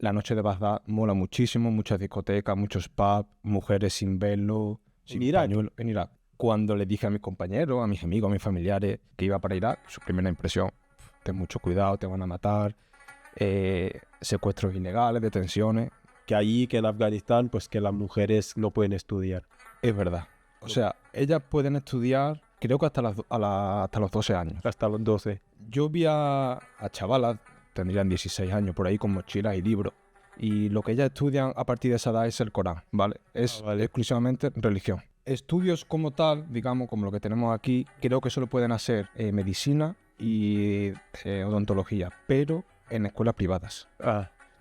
la noche de Bagdad mola muchísimo, muchas discotecas, muchos pubs, mujeres sin velo, sin Irak? pañuelo, en Irak. Cuando le dije a mis compañeros, a mis amigos, a mis familiares que iba para Irak, su primera impresión, ten mucho cuidado, te van a matar, secuestros ilegales, detenciones. Que allí, que en Afganistán, pues que las mujeres no pueden estudiar. Es verdad. O sea, ellas pueden estudiar, creo que hasta los 12 años. Hasta los 12. Yo vi a chavalas, tendrían 16 años por ahí, con mochilas y libros. Y lo que ellas estudian a partir de esa edad es el Corán, ¿vale? Es Vale. exclusivamente religión. Estudios como tal, digamos, como lo que tenemos aquí, creo que solo pueden hacer medicina y odontología, pero en escuelas privadas.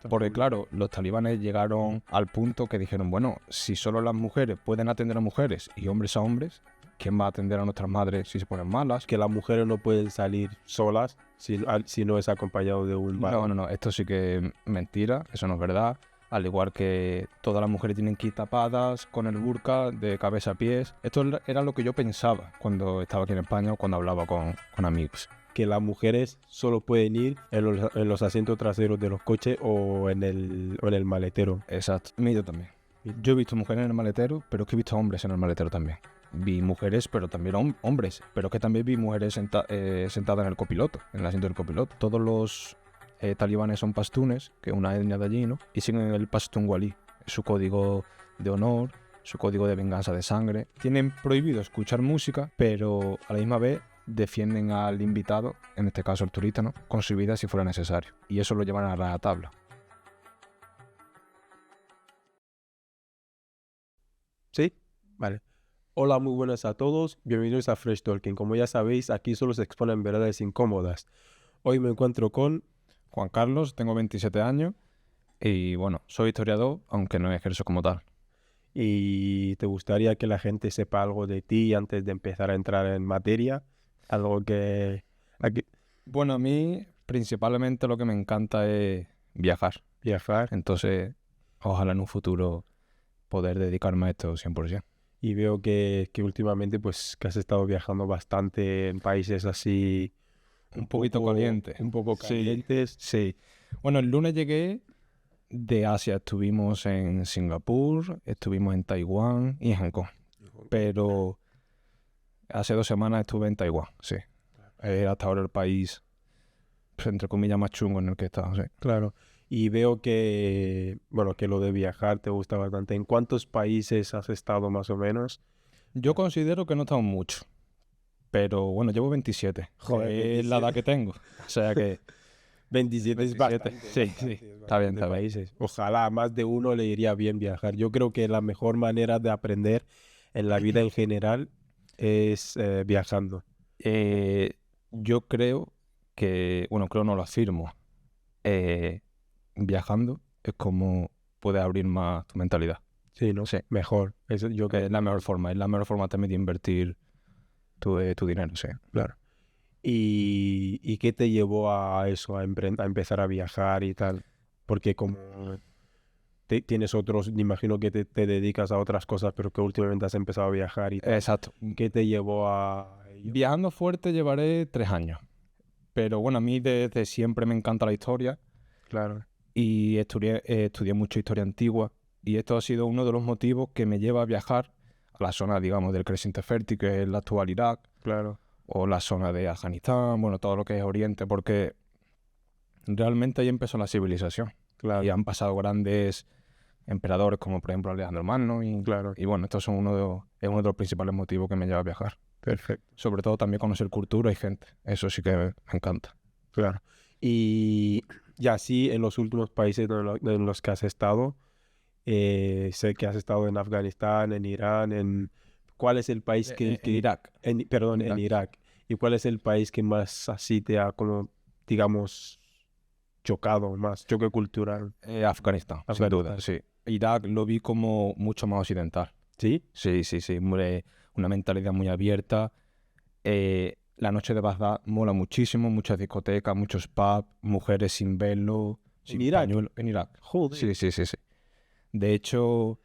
Porque claro, los talibanes llegaron al punto que dijeron, bueno, si solo las mujeres pueden atender a mujeres y hombres a hombres, ¿quién va a atender a nuestras madres si se ponen malas? Que las mujeres no pueden salir solas si no es acompañado de un varón. No, esto sí que es mentira, eso no es verdad. Al igual que todas las mujeres tienen que ir tapadas con el burka de cabeza a pies. Esto era lo que yo pensaba cuando estaba aquí en España o cuando hablaba con amigos. Que las mujeres solo pueden ir en los asientos traseros de los coches o en el maletero. Exacto. Yo también. Yo he visto mujeres en el maletero, pero es que he visto hombres en el maletero también. Vi mujeres, pero también hombres. Pero que también vi mujeres sentadas en el copiloto, en el asiento del copiloto. Todos los talibanes son pastunes, que es una etnia de allí, ¿no? Y siguen el pastún walí, su código de honor, su código de venganza de sangre. Tienen prohibido escuchar música, pero a la misma vez defienden al invitado, en este caso el turista, ¿no?, con su vida si fuera necesario. Y eso lo llevan a rajatabla. ¿Sí? Vale. Hola, muy buenas a todos. Bienvenidos a Fresh Talking. Como ya sabéis, aquí solo se exponen verdades incómodas. Hoy me encuentro con Juan Carlos, tengo 27 años y bueno, soy historiador, aunque no ejerzo como tal. y te gustaría que la gente sepa algo de ti antes de empezar a entrar en materia. Algo que... Bueno, a mí principalmente lo que me encanta es viajar. Entonces, ojalá en un futuro poder dedicarme a esto 100%. Y veo que últimamente pues que has estado viajando bastante en países así... Un poquito caliente. Un poco Sí, calientes. sí. Bueno, el lunes llegué de Asia. Estuvimos en Singapur, estuvimos en Taiwán y en Hong Kong. Pero hace 2 semanas estuve en Taiwán, sí. Es hasta ahora el país, pues, entre comillas, más chungo en el que he estado, sí. Claro. Y veo que, bueno, que lo de viajar te gusta bastante. ¿En cuántos países has estado más o menos? Yo considero que no he estado mucho. Pero bueno, llevo 27. Joder, Es la edad que tengo. O sea que 27 es 27. bastante. Sí, sí. Está bien, De está bien. países. Ojalá a más de uno le iría bien viajar. Yo creo que la mejor manera de aprender en la vida en general es viajando. Yo creo que, bueno, creo no lo afirmo. Viajando es como puedes abrir más tu mentalidad. Sí, ¿no? Sí. Mejor. Eso yo creo. Es la mejor forma también de invertir tu dinero, sí. Claro. ¿Y qué te llevó a eso, a empezar a viajar y tal? Porque como tienes otros, me imagino que te dedicas a otras cosas, pero que últimamente has empezado a viajar y tal. Exacto. ¿Qué te llevó a ello? Viajando fuerte llevaré 3 años. Pero bueno, a mí desde siempre me encanta la historia Claro. y estudié mucho historia antigua. Y esto ha sido uno de los motivos que me lleva a viajar a la zona, digamos, del Creciente Fértil, que es la actual Irak, Claro. o la zona de Afganistán, bueno, todo lo que es Oriente, porque realmente ahí empezó la civilización. Claro. Y han pasado grandes emperadores como por ejemplo Alejandro Magno Claro. y bueno, estos son es uno de los principales motivos que me lleva a viajar. Perfecto. Sobre todo también conocer cultura y gente, eso sí que me encanta. Claro. Y ya sí, en los últimos países en los que has estado, sé que has estado en Afganistán, en Irán, ¿cuál es el país que... En Irak. Perdón, En en Irak. Irak. ¿Y cuál es el país que más así te ha, como, digamos, chocado, más choque cultural? Afganistán, sin duda, sí. Irak lo vi como mucho más occidental. ¿Sí? Sí, una mentalidad muy abierta. La noche de Bagdad mola muchísimo, muchas discotecas, muchos pubs, mujeres sin velo, sin Irak? pañuelo. En Irak. Joder. Sí. De hecho,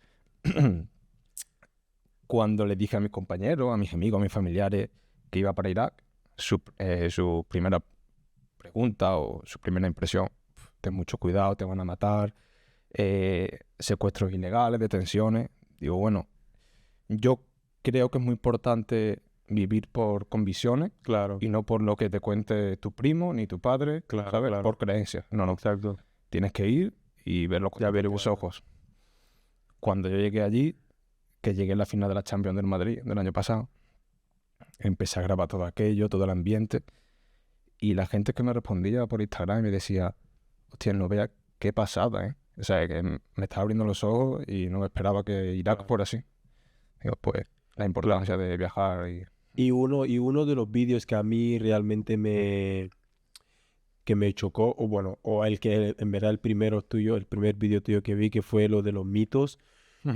cuando le dije a mis compañeros, a mis amigos, a mis familiares que iba para Irak, su primera pregunta o su primera impresión, ten mucho cuidado, te van a matar, secuestros ilegales, detenciones. Digo, bueno, yo creo que es muy importante vivir por convicciones Claro, y no por lo que te cuente tu primo ni tu padre, claro, ¿sabes? claro. Por creencias. No. Exacto. Tienes que ir y verlo con Ya tus propios averiguar. ojos. Cuando yo llegué allí, que llegué en la final de la Champions del Madrid del año pasado, empecé a grabar todo aquello, todo el ambiente, y la gente que me respondía por Instagram me decía, hostia, no veas qué pasada, ¿eh? O sea, que me estaba abriendo los ojos y no esperaba que Irak Claro. fuera así. Digo, pues, la importancia de viajar y... Y uno de los vídeos que a mí realmente que me chocó, o bueno, o el que en verdad el primer vídeo tuyo que vi, que fue lo de los mitos.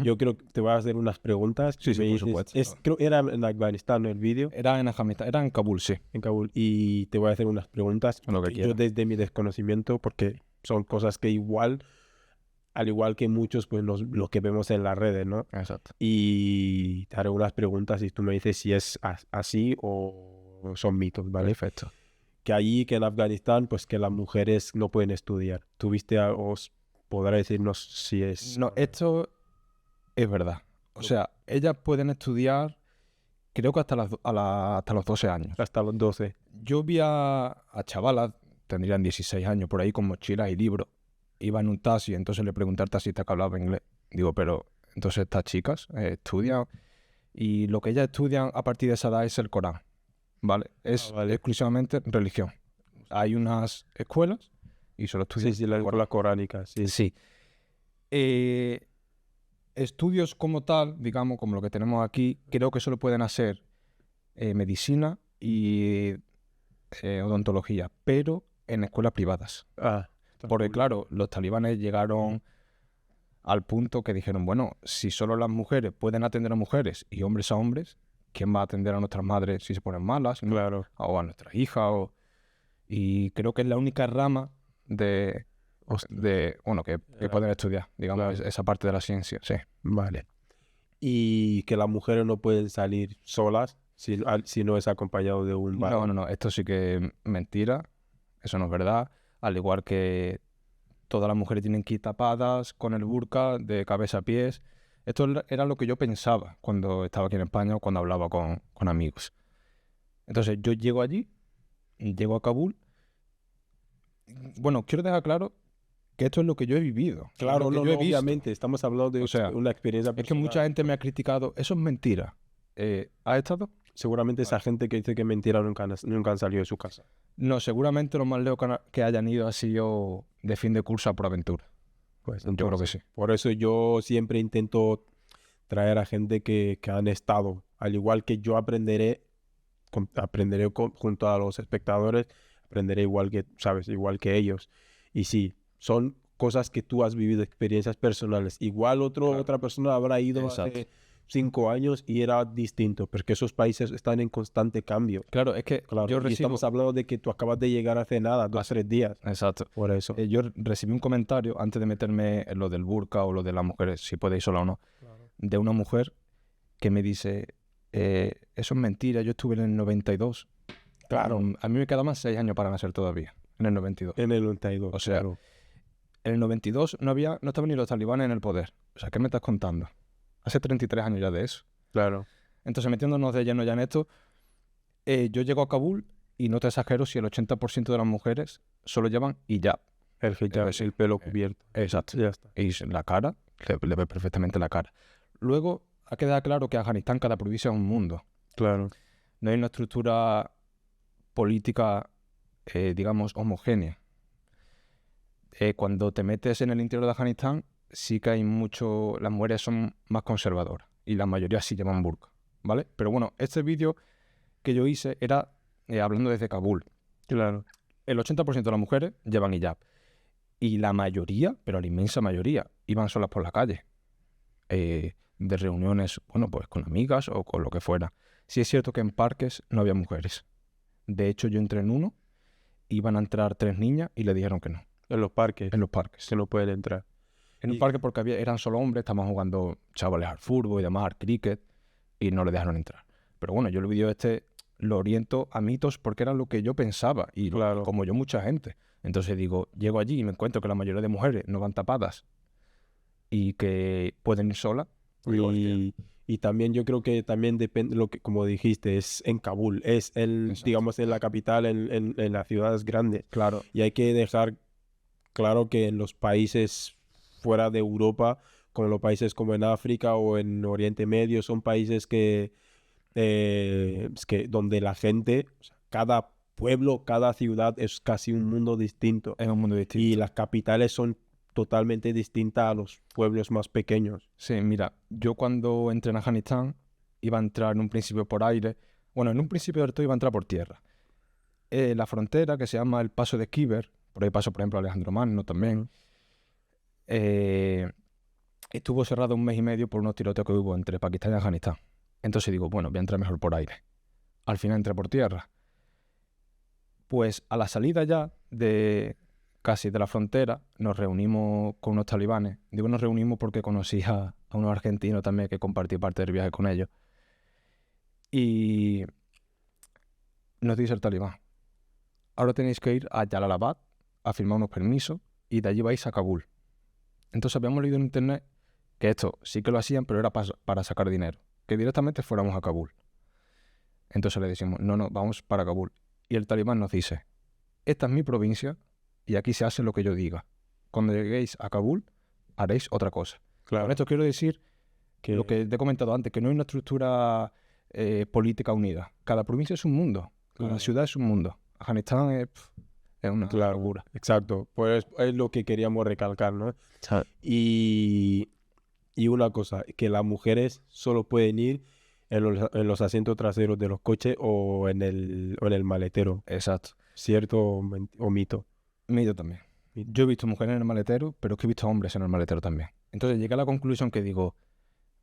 Yo creo que te voy a hacer unas preguntas. Sí, y sí, me por dices, supuesto. creo era en Afganistán, ¿no? El vídeo, Era en Afganistán, era en Kabul, sí, en Kabul. Y te voy a hacer unas preguntas lo que que yo quiera. desde mi desconocimiento, porque son cosas que igual, al igual que muchos, pues lo que vemos en las redes, ¿no? Exacto. Y te haré unas preguntas y tú me dices si es así o son mitos, ¿vale? Perfecto. Que allí, que en Afganistán, pues que las mujeres no pueden estudiar. ¿Tuviste os podrá decirnos si es No, esto es verdad. O sea, ellas pueden estudiar, creo que hasta los 12 años. hasta los 12? Yo vi a chavalas, tendrían 16 años, por ahí con mochilas y libros. Iba en un taxi, entonces le pregunté al taxista que hablaba inglés. Digo, pero entonces estas chicas estudian y lo que ellas estudian a partir de esa edad es el Corán, ¿vale? Es Vale. exclusivamente religión. Hay unas escuelas y solo estudian Sí, sí, la Corán. escuela coránica, sí. Sí. Estudios como tal, digamos, como lo que tenemos aquí, creo que solo pueden hacer medicina y odontología, pero en escuelas privadas. Ah, Porque claro, los talibanes llegaron al punto que dijeron, bueno, si solo las mujeres pueden atender a mujeres y hombres a hombres, ¿quién va a atender a nuestras madres si se ponen malas? ¿no? claro. O a nuestras hijas. Y creo que es la única rama bueno, que pueden estudiar, digamos, Claro. esa parte de la ciencia, sí. Vale. Y que las mujeres no pueden salir solas si no es acompañado de un varón. No, esto sí que es mentira, eso no es verdad, al igual que todas las mujeres tienen que ir tapadas con el burka de cabeza a pies. Esto era lo que yo pensaba cuando estaba aquí en España o cuando hablaba con amigos. Entonces yo llego allí, llego a Kabul. Bueno, quiero dejar claro que esto es lo que yo he vivido. Claro, lo que no, yo he no, visto. obviamente, estamos hablando de O sea, una experiencia Es que personal. mucha gente me ha criticado, eso es mentira. ¿Has estado? Seguramente esa gente que dice que mentira nunca han salido de su casa. No, seguramente lo más lejos que hayan ido ha sido de fin de curso por aventura. Pues Yo creo que entonces, sí. por eso yo siempre intento traer a gente que han estado, al igual que yo aprenderé junto a los espectadores, aprenderé igual que, sabes, igual que ellos. Y sí, son cosas que tú has vivido, experiencias personales. Igual Claro. otra persona habrá ido Exacto. hace 5 años y era distinto, porque esos países están en constante cambio. Claro, es que Claro, yo y recibo... estamos hablando de que tú acabas de llegar hace nada, 2-3 días. Exacto. Por eso. Yo recibí un comentario antes de meterme en lo del burka o lo de las mujeres, si puede ir sola o no, de una mujer que me dice, eso es mentira, yo estuve en el 92. Claro. A mí me quedaban 6 años para nacer todavía, en el 92. En el 92. O sea, claro. En el 92 no estaban ni los talibanes en el poder. O sea, ¿qué me estás contando? Hace 33 años ya de eso. Claro. Entonces, metiéndonos de lleno ya en esto, yo llego a Kabul y no te exagero si el 80% de las mujeres solo llevan hijab. El hijab, decir, el pelo cubierto. Exacto. Ya está. Y la cara, le ves perfectamente la cara. Luego, ha quedado claro que Afganistán, cada provincia es un mundo. Claro. No hay una estructura política, digamos, homogénea. Cuando te metes en el interior de Afganistán, sí que hay mucho... Las mujeres son más conservadoras y la mayoría sí llevan burka, ¿vale? Pero bueno, este vídeo que yo hice era hablando desde Kabul. Claro. El 80% de las mujeres llevan hijab. Y la mayoría, pero la inmensa mayoría, iban solas por la calle. De reuniones, bueno, pues con amigas o con lo que fuera. Sí es cierto que en parques no había mujeres. De hecho, yo entré en uno, iban a entrar 3 niñas y le dijeron que no. En los parques. En los parques. Que no pueden entrar. En un parque porque eran solo hombres, estaban jugando chavales al fútbol y demás, al cricket, y no le dejaron entrar. Pero bueno, yo el vídeo lo oriento a mitos porque era lo que yo pensaba y Claro. como yo mucha gente. Entonces digo, llego allí y me encuentro que la mayoría de mujeres no van tapadas y que pueden ir solas. Digo, hostia. Y también yo creo que también depende, lo que, como dijiste, es en Kabul, es Exacto. digamos, en la capital, en las ciudades grandes. Claro, Y hay que dejar claro que en los países fuera de Europa, como los países como en África o en Oriente Medio, son países es que donde la gente, o sea, cada pueblo, cada ciudad es casi un mundo distinto. es un mundo Y distinto. las capitales son totalmente distintas a los pueblos más pequeños. Sí, mira, yo cuando entré en Afganistán iba a entrar en un principio por aire. Bueno, en un principio de todo iba a entrar por tierra. La frontera, que se llama el Paso de Kiber, por ahí pasó, por ejemplo, Alejandro Magno también, estuvo cerrado 1 mes y medio por unos tiroteos que hubo entre Pakistán y Afganistán. Entonces digo, bueno, voy a entrar mejor por aire. Al final entré por tierra. Pues a la salida ya de casi de la frontera, nos reunimos con unos talibanes. Digo, nos reunimos porque conocí a unos argentinos también que compartí parte del viaje con ellos. Y nos dice el talibán, ahora tenéis que ir a Jalalabad a firmar unos permisos y de allí vais a Kabul. Entonces habíamos leído en internet que esto sí que lo hacían, pero era para sacar dinero, que directamente fuéramos a Kabul. Entonces le decimos, no, vamos para Kabul. Y el talibán nos dice, esta es mi provincia y aquí se hace lo que yo diga. Cuando lleguéis a Kabul, haréis otra cosa. Claro. Con esto quiero decir Que lo que te he comentado antes, que no hay una estructura política unida. Cada provincia es un mundo, cada Claro. ciudad es un mundo. Afganistán es una Claro, locura. exacto. Pues es lo que queríamos recalcar, ¿no? Y una cosa, que las mujeres solo pueden ir en los asientos traseros de los coches o en el maletero. Exacto. ¿Cierto o mito? Yo también. Yo he visto mujeres en el maletero, pero es que he visto hombres en el maletero también. Entonces llegué a la conclusión que digo,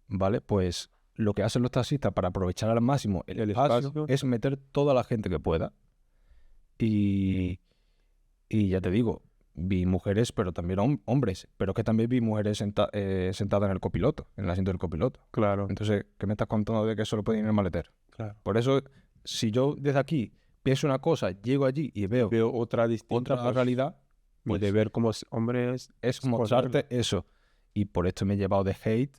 vale, pues lo que hacen los taxistas para aprovechar al máximo el espacio es meter toda la gente que pueda. Y ya te digo, vi mujeres, pero también hombres. Pero es que también vi mujeres sentadas en el copiloto, en el asiento del copiloto. Claro, Entonces, ¿qué me estás contando de que solo pueden ir en el maletero? claro. Por eso, si yo desde aquí pienso una cosa, llego allí y veo Veo otra distinta. otra realidad, Y pues de ver como hombres es mostrarte eso. Y por esto me he llevado de hate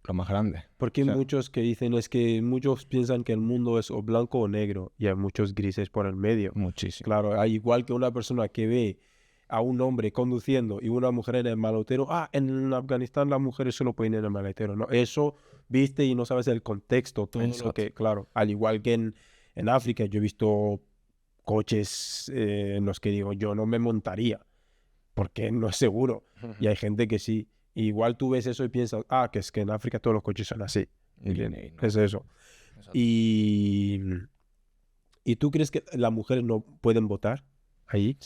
lo más grande. Porque hay O sea, muchos que dicen, es que muchos piensan que el mundo es o blanco o negro y hay muchos grises por el medio. muchísimo. Claro, hay igual que una persona que ve a un hombre conduciendo y una mujer en el maletero, en Afganistán las mujeres solo pueden ir en el maletero, ¿no? Eso viste y no sabes el contexto, todo lo que, claro, al igual que en África, yo he visto coches en los que digo, yo no me montaría, porque no es seguro, y hay gente que sí. Igual tú ves eso y piensas, que es que en África todos los coches son así. Y no. Es eso. Exacto. ¿Y tú crees que las mujeres no pueden votar ahí?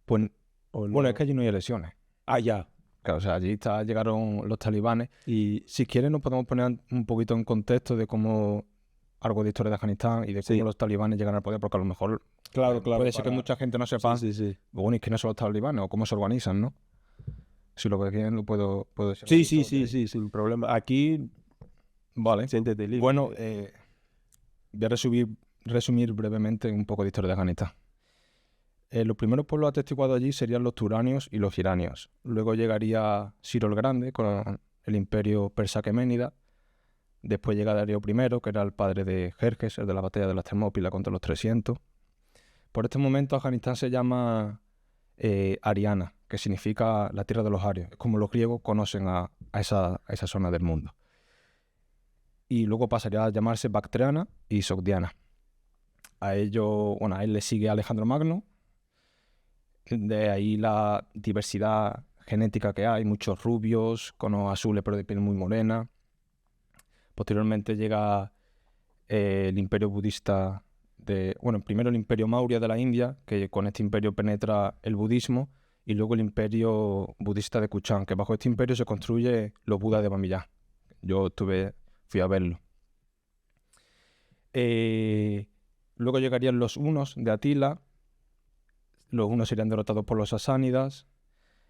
Pues, ¿O no? bueno, es que allí no hay elecciones. Ya. Claro, o sea, allí llegaron los talibanes. Y Si quieres nos podemos poner un poquito en contexto de cómo algo de historia de Afganistán y de cómo los talibanes llegan al poder, porque a lo mejor claro, puede ser que mucha gente no sepa, Sí. bueno, y quiénes son los talibanes o cómo se organizan, ¿no? Si lo que quieren lo puedo decir. Sí, sin problema. Aquí, Vale. siéntete libre. Bueno, voy a resumir brevemente un poco de historia de Afganistán. Los primeros pueblos atestiguados allí serían los turanios y los iranios. Luego llegaría Ciro el Grande con el imperio persa-aqueménida. Después llega Darío I, que era el padre de Jerjes, el de la batalla de las Termópilas contra los 300. Por este momento Afganistán se llama Ariana, que significa la tierra de los arios. Es como los griegos conocen a esa zona del mundo. Y luego pasaría a llamarse Bactriana y Sogdiana. A él le sigue Alejandro Magno. De ahí la diversidad genética que hay, muchos rubios, con ojos azules pero de piel muy morena. Posteriormente llega el imperio budista primero el imperio Maurya de la India, que con este imperio penetra el budismo, y luego el imperio budista de Kuchan, que bajo este imperio se construye los Budas de Bamiyan. Yo fui a verlo. Luego llegarían los hunos de Atila. Los hunos serían derrotados por los sasánidas.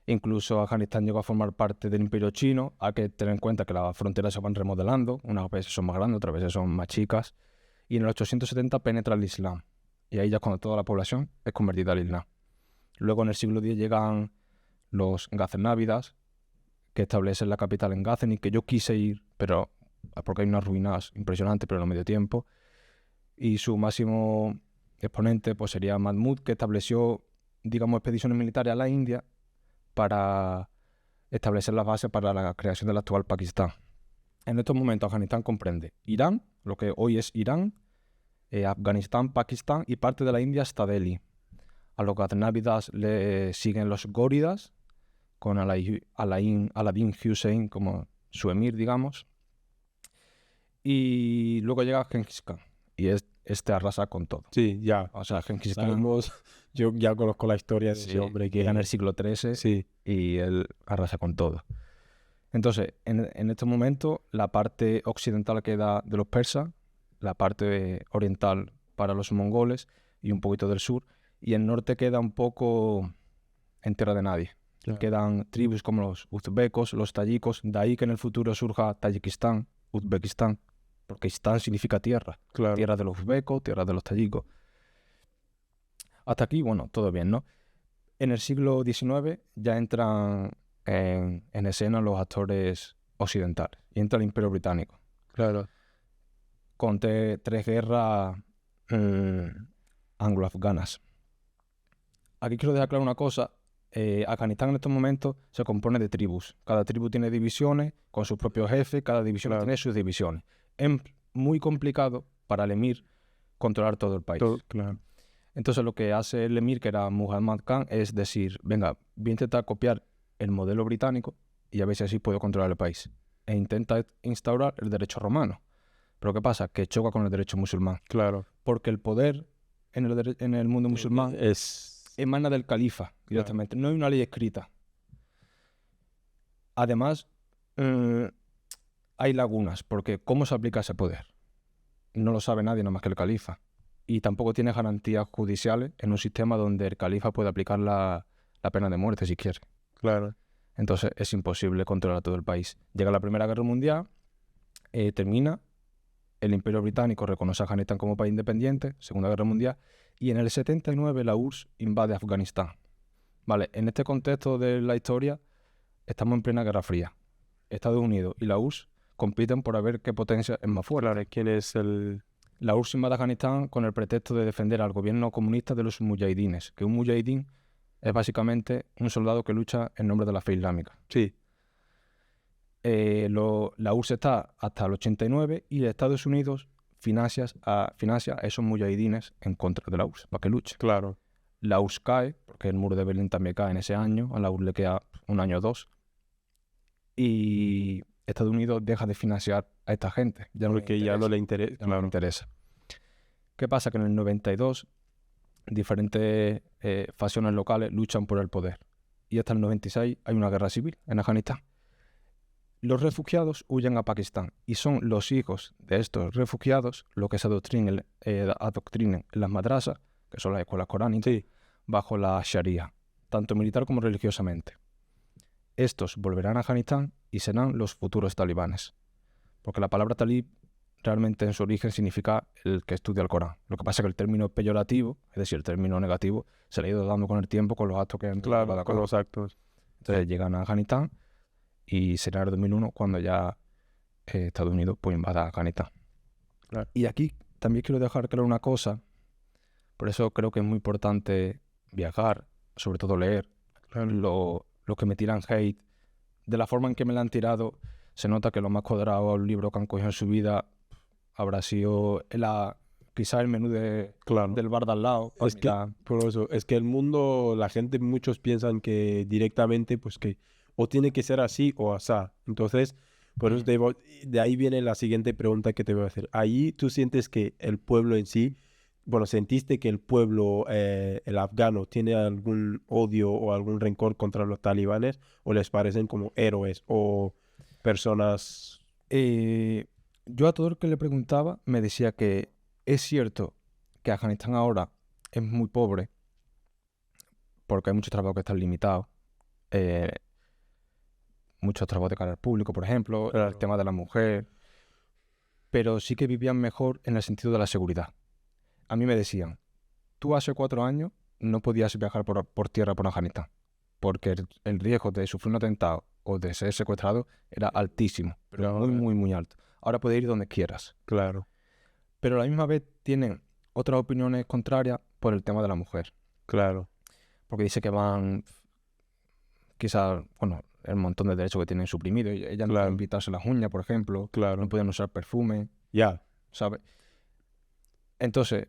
Incluso Afganistán llegó a formar parte del imperio chino. Hay que tener en cuenta que las fronteras se van remodelando. Unas veces son más grandes, otras veces son más chicas. Y en el 870 penetra el Islam. Y ahí ya es cuando toda la población es convertida al Islam. Luego en el siglo X llegan los Gaznavídas, que establecen la capital en Ghazni, que yo quise ir, pero porque hay unas ruinas impresionantes, pero no me dio tiempo. Y su máximo exponente pues sería Mahmud, que estableció, digamos, expediciones militares a la India para establecer las bases para la creación del actual Pakistán. En estos momentos Afganistán comprende Irán, lo que hoy es Irán, Afganistán, Pakistán y parte de la India hasta Delhi. A los Ghaznavídas le siguen los Góridas, con Aladin Hussein como su emir, digamos. Y luego llega Genghis Khan, y este arrasa con todo. Sí, ya. O sea, Genghis Khan Sabemos, yo ya conozco la historia de ese hombre que llega en el siglo XIII sí, y él arrasa con todo. Entonces, en este momento, la parte occidental queda de los persas, la parte oriental para los mongoles y un poquito del sur, y el norte queda un poco en tierra de nadie. claro. Quedan tribus como los uzbecos, los tayikos, de ahí que en el futuro surja Tayikistán, Uzbekistán, porque Istán significa tierra, Claro. tierra de los uzbecos, tierra de los tayikos. Hasta aquí, bueno, todo bien, ¿no? En el siglo XIX ya entran en escena los actores occidentales y entra el Imperio Británico Claro. con tres guerras anglo-afganas. Aquí quiero dejar claro una cosa. Afganistán en estos momentos se compone de tribus. Cada tribu tiene divisiones con sus propios jefes, cada división Claro. tiene sus divisiones. Es muy complicado para el emir controlar todo el país. Claro. Entonces lo que hace el emir, que era Muhammad Khan, es decir, venga, voy a intentar copiar el modelo británico y a ver si así puedo controlar el país. E intenta instaurar el derecho romano. Pero ¿qué pasa? Que choca con el derecho musulmán. Claro. Porque el poder en el mundo musulmán emana del califa directamente. No hay una ley escrita. Además, hay lagunas, porque ¿cómo se aplica ese poder? No lo sabe nadie, nada más que el califa. Y tampoco tiene garantías judiciales en un sistema donde el califa puede aplicar la pena de muerte si quiere. Claro. Entonces es imposible controlar todo el país. Llega la Primera Guerra Mundial, termina, el Imperio Británico reconoce a Afganistán como país independiente, Segunda Guerra Mundial, y en el 79 la URSS invade Afganistán. Vale, en este contexto de la historia estamos en plena Guerra Fría. Estados Unidos y la URSS compiten por ver qué potencia es más fuerte. Claro, ¿quién es el...? La URSS invade Afganistán con el pretexto de defender al gobierno comunista de los mujahidines, que un mujahidín es básicamente un soldado que lucha en nombre de la fe islámica. Sí. La URSS está hasta el 89 y Estados Unidos financia a esos mujahidines en contra de la URSS, para que luche. Claro. La URSS cae, porque el muro de Berlín también cae en ese año, a la URSS le queda un año o dos, y Estados Unidos deja de financiar a esta gente. Porque ya no le interesa. Ya no le interesa. ¿Qué pasa? Que en el 92 diferentes facciones locales luchan por el poder. Y hasta el 96 hay una guerra civil en Afganistán. Los refugiados huyen a Pakistán y son los hijos de estos refugiados los que se adoctrinen en las madrasas, que son las escuelas coránicas, bajo la Sharia, tanto militar como religiosamente. Estos volverán a Afganistán y serán los futuros talibanes. Porque la palabra talib realmente en su origen significa el que estudia el Corán. Lo que pasa es que el término peyorativo, es decir, el término negativo, se le ha ido dando con el tiempo con los actos que han Claro, llevado a con cabo. los actos. Entonces llegan a Afganistán y será en el 2001 cuando ya Estados Unidos pues invada Afganistán. Claro. Y aquí también quiero dejar claro una cosa. Por eso creo que es muy importante viajar, sobre todo leer. Claro. Los que me tiran hate, de la forma en que me la han tirado, se nota que lo más cuadrado el libro que han cogido en su vida habrá sido quizá el menú del bar de al lado. Es que, por eso, es que el mundo, la gente, muchos piensan que directamente, pues que o tiene que ser así o asá. Entonces, por eso de ahí viene la siguiente pregunta que te voy a hacer. Ahí tú sientes que el pueblo en sí, bueno, ¿sentiste que el pueblo, el afgano, tiene algún odio o algún rencor contra los talibanes o les parecen como héroes o personas? Yo a todo el que le preguntaba me decía que es cierto que Afganistán ahora es muy pobre porque hay muchos trabajos que están limitados, muchos trabajos de cara al público, por ejemplo, el tema de la mujer, pero sí que vivían mejor en el sentido de la seguridad. A mí me decían, tú hace 4 años no podías viajar por tierra por Afganistán, porque el riesgo de sufrir un atentado o de ser secuestrado era altísimo, pero muy, muy, muy alto. Ahora puedes ir donde quieras. Claro, Pero a la misma vez tienen otras opiniones contrarias por el tema de la mujer. claro, Porque dice que van, quizás, bueno, el montón de derechos que tienen suprimidos. Ellas no Claro. pueden pintarse las uñas, por ejemplo. claro. No pueden usar perfume, Ya, ¿sabes? Entonces,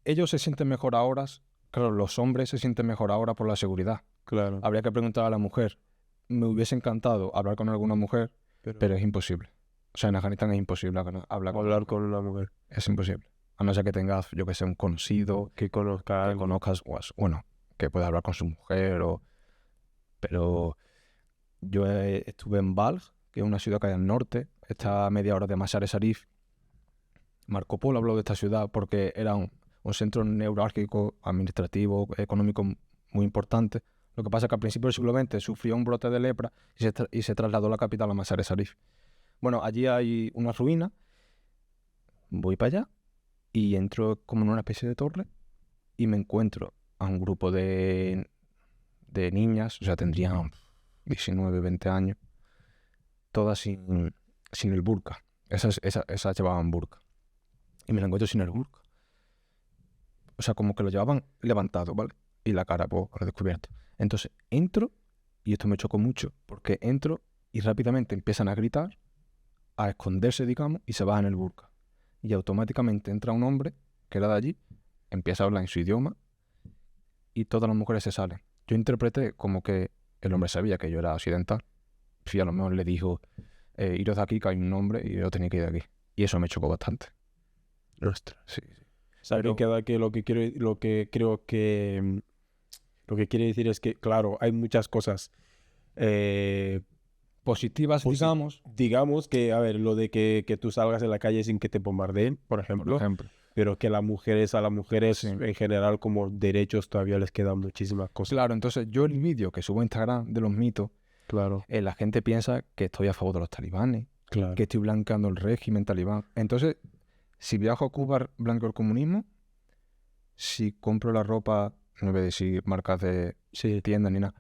ellos se sienten mejor ahora. Claro, los hombres se sienten mejor ahora por la seguridad. claro. Habría que preguntar a la mujer. Me hubiese encantado hablar con alguna mujer, pero es imposible. O sea, en Afganistán es imposible hablar con una mujer Es imposible. A no ser que tengas, yo que sé, un conocido, que conozca a que alguien. conozcas, bueno, que pueda hablar con su mujer Pero yo estuve en Balj, que es una ciudad que hay al norte, está a media hora de Mazar-e Sharif. Marco Polo habló de esta ciudad porque era un centro neurálgico, administrativo, económico muy importante. Lo que pasa es que al principio del siglo XX sufrió un brote de lepra y se trasladó la capital a Mazar-e Sharif. Bueno, allí hay una ruina, voy para allá y entro como en una especie de torre y me encuentro a un grupo de niñas, o sea, tendrían 19, 20 años, todas sin el burka. Esas llevaban burka. Y me la encuentro sin el burka. O sea, como que lo llevaban levantado, ¿vale? Y la cara por descubierto. Entonces entro, y esto me chocó mucho, porque entro y rápidamente empiezan a gritar, a esconderse, digamos, y se bajan el burka. Y automáticamente entra un hombre que era de allí, empieza a hablar en su idioma, y todas las mujeres se salen. Yo interpreté como que el hombre sabía que yo era occidental. Y a lo mejor le dijo, iros de aquí, que hay un hombre, y yo tenía que ir de aquí. Y eso me chocó bastante. Ostras. Sí. Pero queda que lo que creo que lo que quiere decir es que, claro, hay muchas cosas Positivas, digamos que, a ver, lo de que tú salgas en la calle sin que te bombardeen, por por ejemplo, ejemplo. pero que a las mujeres Sí. en general como derechos todavía les quedan muchísimas cosas. Claro, entonces yo el vídeo que subo a Instagram de los mitos, Claro, la gente piensa que estoy a favor de los talibanes, claro. que estoy blanqueando el régimen talibán. Entonces, si viajo a Cuba, blanqueo el comunismo. Si compro la ropa, no voy a decir marcas de Sí, tiendas ni nada,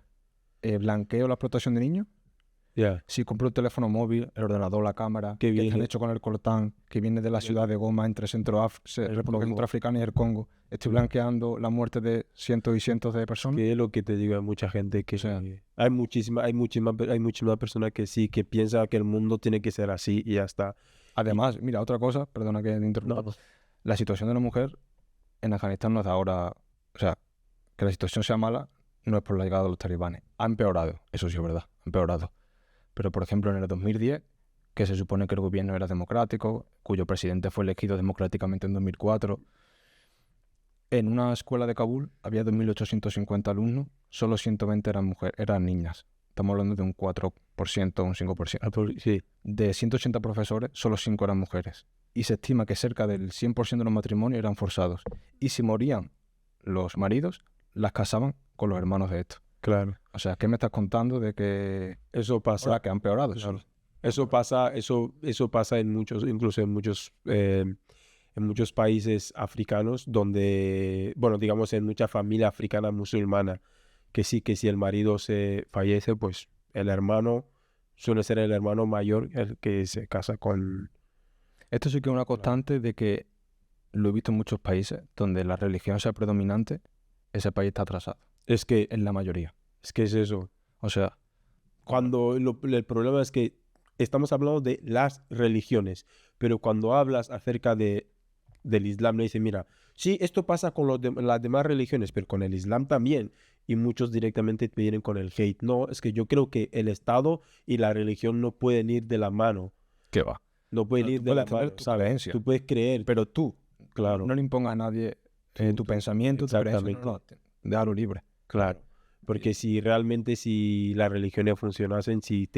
blanqueo la explotación de niños. ya. Si compro un teléfono móvil, el ordenador, la cámara, Que que están viene- hechos con el coltán, que viene de la ciudad de Goma entre República Congo. Centroafricana y el Congo, estoy blanqueando la muerte de cientos y cientos de personas. Que es lo que te digo, hay mucha gente que O sea, hay muchísimas personas que sí, que piensa que el mundo tiene que ser así y ya está. Además, mira, otra cosa, perdona que te interrumpa. No, La situación de la mujer en Afganistán no es de ahora. O sea, que la situación sea mala no es por la llegada de los talibanes. Ha empeorado, eso sí es verdad, ha empeorado. Pero, por ejemplo, en el 2010, que se supone que el gobierno era democrático, cuyo presidente fue elegido democráticamente en 2004, en una escuela de Kabul había 2.850 alumnos, solo 120 eran niñas. Estamos hablando de un 4%, un 5%. sí, De 180 profesores, solo 5 eran mujeres. Y se estima que cerca del 100% de los matrimonios eran forzados. Y si morían los maridos, las casaban con los hermanos de estos. claro. O sea, ¿qué me estás contando de que Eso pasa. ahora que han empeorado? Claro. Eso pasa en muchos, incluso en muchos países africanos donde, bueno, digamos en mucha familia africana musulmana, que sí, que si el marido se fallece, pues el hermano suele ser el hermano mayor el que se casa con... Esto sí que es una constante de que lo he visto en muchos países donde la religión sea predominante, ese país está atrasado, Es que en la mayoría. es eso. O sea, Cuando el problema es que estamos hablando de las religiones, pero cuando hablas acerca del Islam, le dicen, mira, sí, esto pasa con las demás religiones, pero con el Islam también. Y muchos directamente te vienen con el hate. No, es que yo creo que el Estado y la religión no pueden ir de la mano. ¿qué va? No pueden Tú ir de la puedes tener mano, tu ¿sabes? creencia, Tú puedes creer, pero tú claro, no le impongas a nadie tu pensamiento, tu creencia. exactamente. No, déjalo libre. claro. Porque si realmente, si las religiones funcionasen, si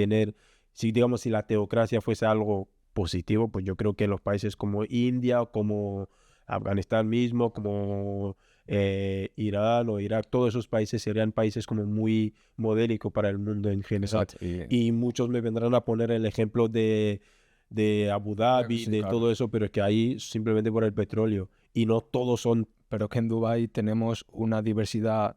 digamos, si la teocracia fuese algo positivo, pues yo creo que los países como India, como Afganistán mismo, como Irán o Irak, todos esos países serían países como muy modélicos para el mundo en general. Exacto. Y muchos me vendrán a poner el ejemplo de Abu Dhabi, Sí, de claro. todo eso, pero es que ahí simplemente por el petróleo. Y no todos son Pero es que en Dubái tenemos una diversidad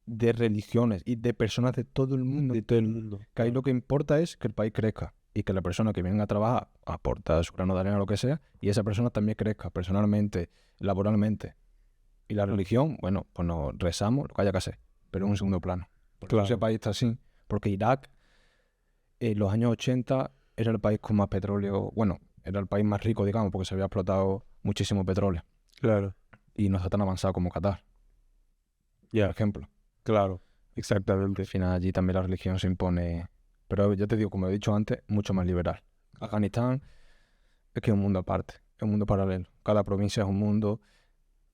de religiones y de personas de todo el mundo. De todo el mundo. Que ahí lo que importa es que el país crezca y que la persona que venga a trabajar aporta su grano de arena, lo que sea, y esa persona también crezca personalmente, laboralmente. Y la religión, bueno, pues nos rezamos, lo que haya que hacer, pero en un segundo plano. Porque Claro. ese país está así. Porque Irak, en los años 80, era el país con más petróleo, bueno, era el país más rico, digamos, porque se había explotado muchísimo petróleo. Claro. Y no está tan avanzado como Qatar, Ya, por ejemplo. claro. Exactamente. Al final allí también la religión se impone, pero ya te digo, como he dicho antes, mucho más liberal. Afganistán es que es un mundo aparte, es un mundo paralelo. Cada provincia es un mundo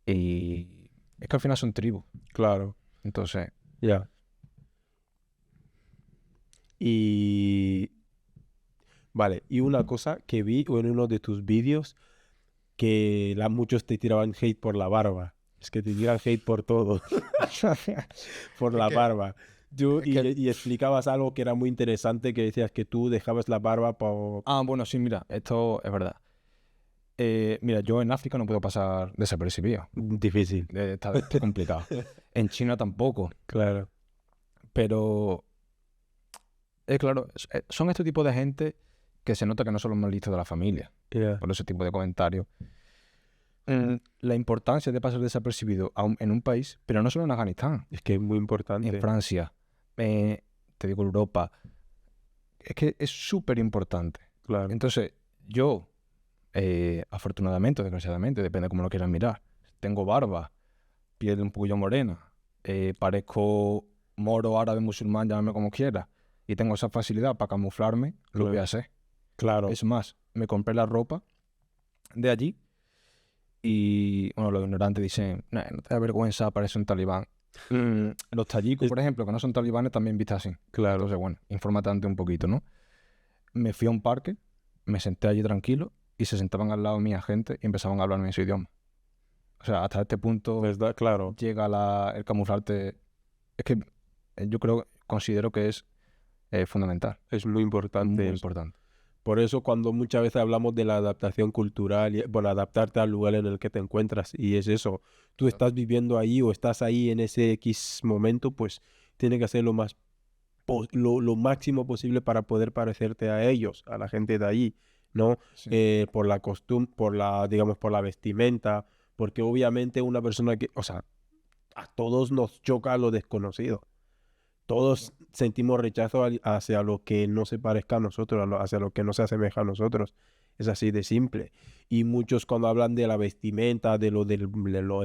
y es que al final son tribus. Claro. Entonces, Ya. Y... Vale, y una cosa que vi en uno de tus vídeos, que muchos te tiraban hate por la barba. Es que te tiran hate por todo, por Es la que- barba. es que- Y explicabas algo que era muy interesante, que decías que tú dejabas la barba por... bueno, sí, mira, esto es verdad. Mira, yo en África no puedo pasar desapercibido. Difícil. Está complicado. En China tampoco. Claro. Pero, claro, son este tipo de gente que se nota que no son los más listos de la familia. Ya. Por ese tipo de comentarios. La importancia de pasar desapercibido en un país, pero no solo en Afganistán, Es que es muy importante. en Francia, te digo Europa, es que es súper importante. Claro. Entonces, yo, afortunadamente o desgraciadamente, depende de cómo lo quieras mirar, tengo barba, piel un poquillo morena, parezco moro, árabe, musulmán, llámame como quiera, y tengo esa facilidad para camuflarme, lo Claro. voy a hacer. Claro. Es más, me compré la ropa de allí y, bueno, los ignorantes dicen, "Nah, no te da vergüenza, parece un talibán". Los tayikos, por ejemplo, que no son talibanes, también visten así. Claro. Entonces, bueno, infórmate antes un poquito, ¿no? Me fui a un parque, me senté allí tranquilo y se sentaban al lado mía gente y empezaban a hablarme en su idioma. O sea, hasta este punto ¿Verdad? Claro. llega el camuflarte. Es que yo considero que es fundamental, Es muy importante muy eso. importante. Por eso cuando muchas veces hablamos de la adaptación cultural, bueno, adaptarte al lugar en el que te encuentras, y es eso, tú estás viviendo ahí o estás ahí en ese X momento, pues tienes que hacer lo máximo posible para poder parecerte a ellos, a la gente de allí, ¿no? Sí. Por la costumbre, digamos, por la vestimenta, porque obviamente una persona que, o sea, a todos nos choca lo desconocido. Todos sentimos rechazo hacia lo que no se parezca a nosotros, hacia lo que no se asemeja a nosotros. Es así de simple. Y muchos cuando hablan de la vestimenta, del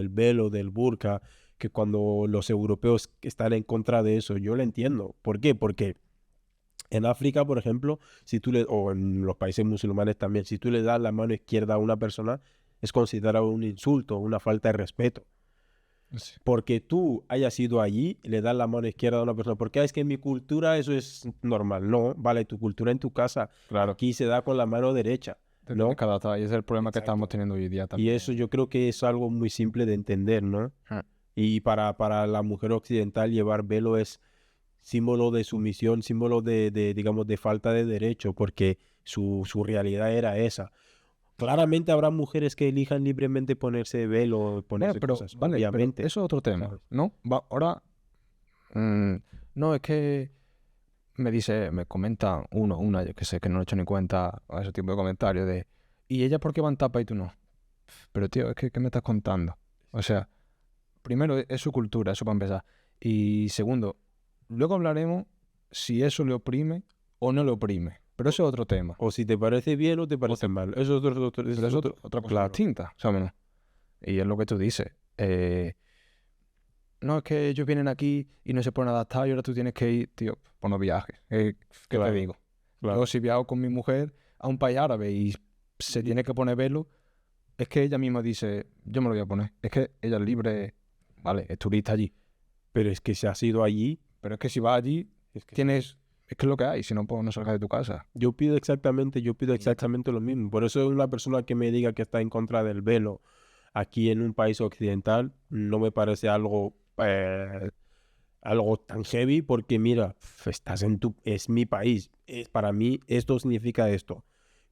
velo, del burka, que cuando los europeos están en contra de eso, yo lo entiendo. ¿Por qué? Porque en África, por ejemplo, o en los países musulmanes también, si tú le das la mano izquierda a una persona, es considerado un insulto, una falta de respeto. Sí. Porque tú hayas ido allí y le das la mano izquierda a una persona. Porque es que en mi cultura eso es normal. No, vale, tu cultura en tu casa. Claro. Aquí se da con la mano derecha. Te ¿no? tienes que adaptar, y ese es el problema que Exacto. estamos teniendo hoy día Y también. eso yo creo que es algo muy simple de entender, ¿no? Y para la mujer occidental llevar velo es símbolo de sumisión, símbolo digamos, de falta de derecho, porque su realidad era esa. Claramente habrá mujeres que elijan libremente ponerse velo, ponerse pero, cosas, vale, pero obviamente. eso es otro tema, ¿sabes? ¿no? Ahora, no, es que me comenta una, yo que sé, que no he hecho ni cuenta a ese tipo de comentarios de, ¿y ella por qué va en tapa y tú no? Pero tío, es que, ¿qué me estás contando? O sea, primero es su cultura, eso para empezar. Y segundo, luego hablaremos si eso le oprime o no le oprime. Pero eso es otro tema. O si te parece bien o te parece mal. Eso es Pero es otra cosa claro. distinta, ¿sabes? ¿No? Y es lo que tú dices. No, es que ellos vienen aquí y no se pueden adaptar y ahora tú tienes que ir, tío, pues no viajes. ¿Qué Claro, te digo? claro. Yo si viajo con mi mujer a un país árabe y se tiene que poner velo, es que ella misma dice, yo me lo voy a poner. Es que ella es libre, vale, es turista allí. Pero es que si has ido allí, Pero es que si vas allí, es que es que es lo que hay, si no, pues no salgas de tu casa. yo pido exactamente lo mismo. Por eso una persona que me diga que está en contra del velo aquí en un país occidental no me parece algo tan heavy, porque mira, es mi país. Para mí esto significa esto.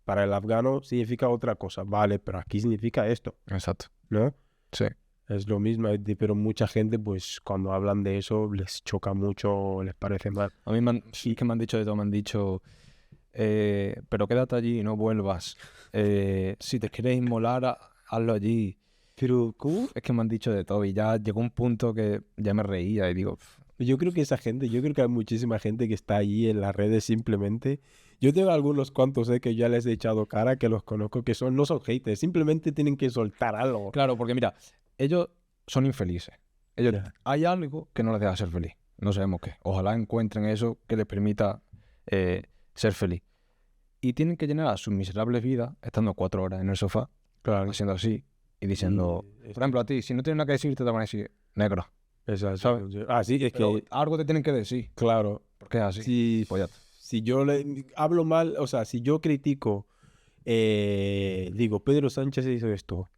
Para el afgano significa otra cosa. Vale, pero aquí significa esto, Exacto. ¿no? Sí. Es lo mismo, pero mucha gente, pues, cuando hablan de eso, les choca mucho, les parece mal. A mí sí que me han dicho de todo, me han dicho, pero quédate allí, no vuelvas. Si te quieres inmolar, hazlo allí. Pero, ¿cómo? Es que me han dicho de todo y ya llegó un punto que ya me reía y digo, Yo creo que yo creo que hay muchísima gente que está allí en las redes simplemente. Yo tengo algunos cuantos que ya les he echado cara, que los conozco, que no son haters, simplemente tienen que soltar algo. claro, porque mira, ellos son infelices. Ellos, Ya. hay algo que no les deja ser feliz. No sabemos qué. Ojalá encuentren eso que les permita ser feliz. Y tienen que llenar a sus miserables vidas estando 4 horas en el sofá, Claro. haciendo así y diciendo, Y por ejemplo, a ti, si no tienes nada que decirte, te van a decir, negro, Exacto. ¿sabes? Ah, sí, es Pero que, algo te tienen que decir, claro, porque es así. si, Pues ya está. si yo le hablo mal, o sea, si yo critico, digo, Pedro Sánchez hizo esto.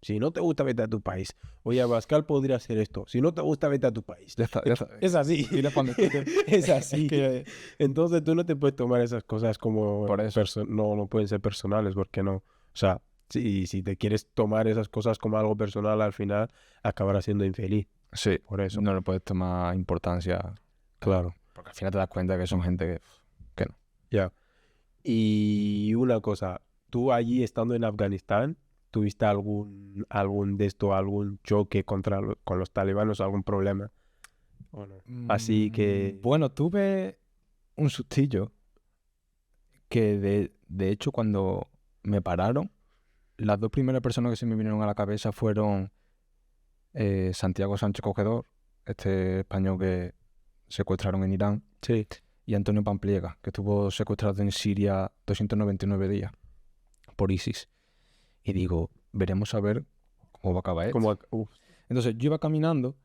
Si no te gusta, vete a tu país. Oye, Abascal podría hacer esto. Si no te gusta, vete a tu país. Ya está, ya está. Es así. Dile cuando estés- Es así. Es que- Entonces tú no te puedes tomar esas cosas como Por eso. no pueden ser personales, porque no. O sea, si te quieres tomar esas cosas como algo personal, al final acabarás siendo infeliz. Sí, Por eso. no le puedes tomar importancia, Claro. porque al final te das cuenta que son gente que no. Ya. Y una cosa, tú allí estando en Afganistán, ¿tuviste algún de esto, algún choque con los talibanes, algún problema? ¿O no? Así que, Bueno, tuve un sustillo que de hecho cuando me pararon, las dos primeras personas que se me vinieron a la cabeza fueron Santiago Sánchez Cogedor, este español que secuestraron en Irán, sí, y Antonio Pampliega, que estuvo secuestrado en Siria 299 días por ISIS. Y digo, veremos a ver cómo va a acabar esto. como, Entonces yo iba caminando,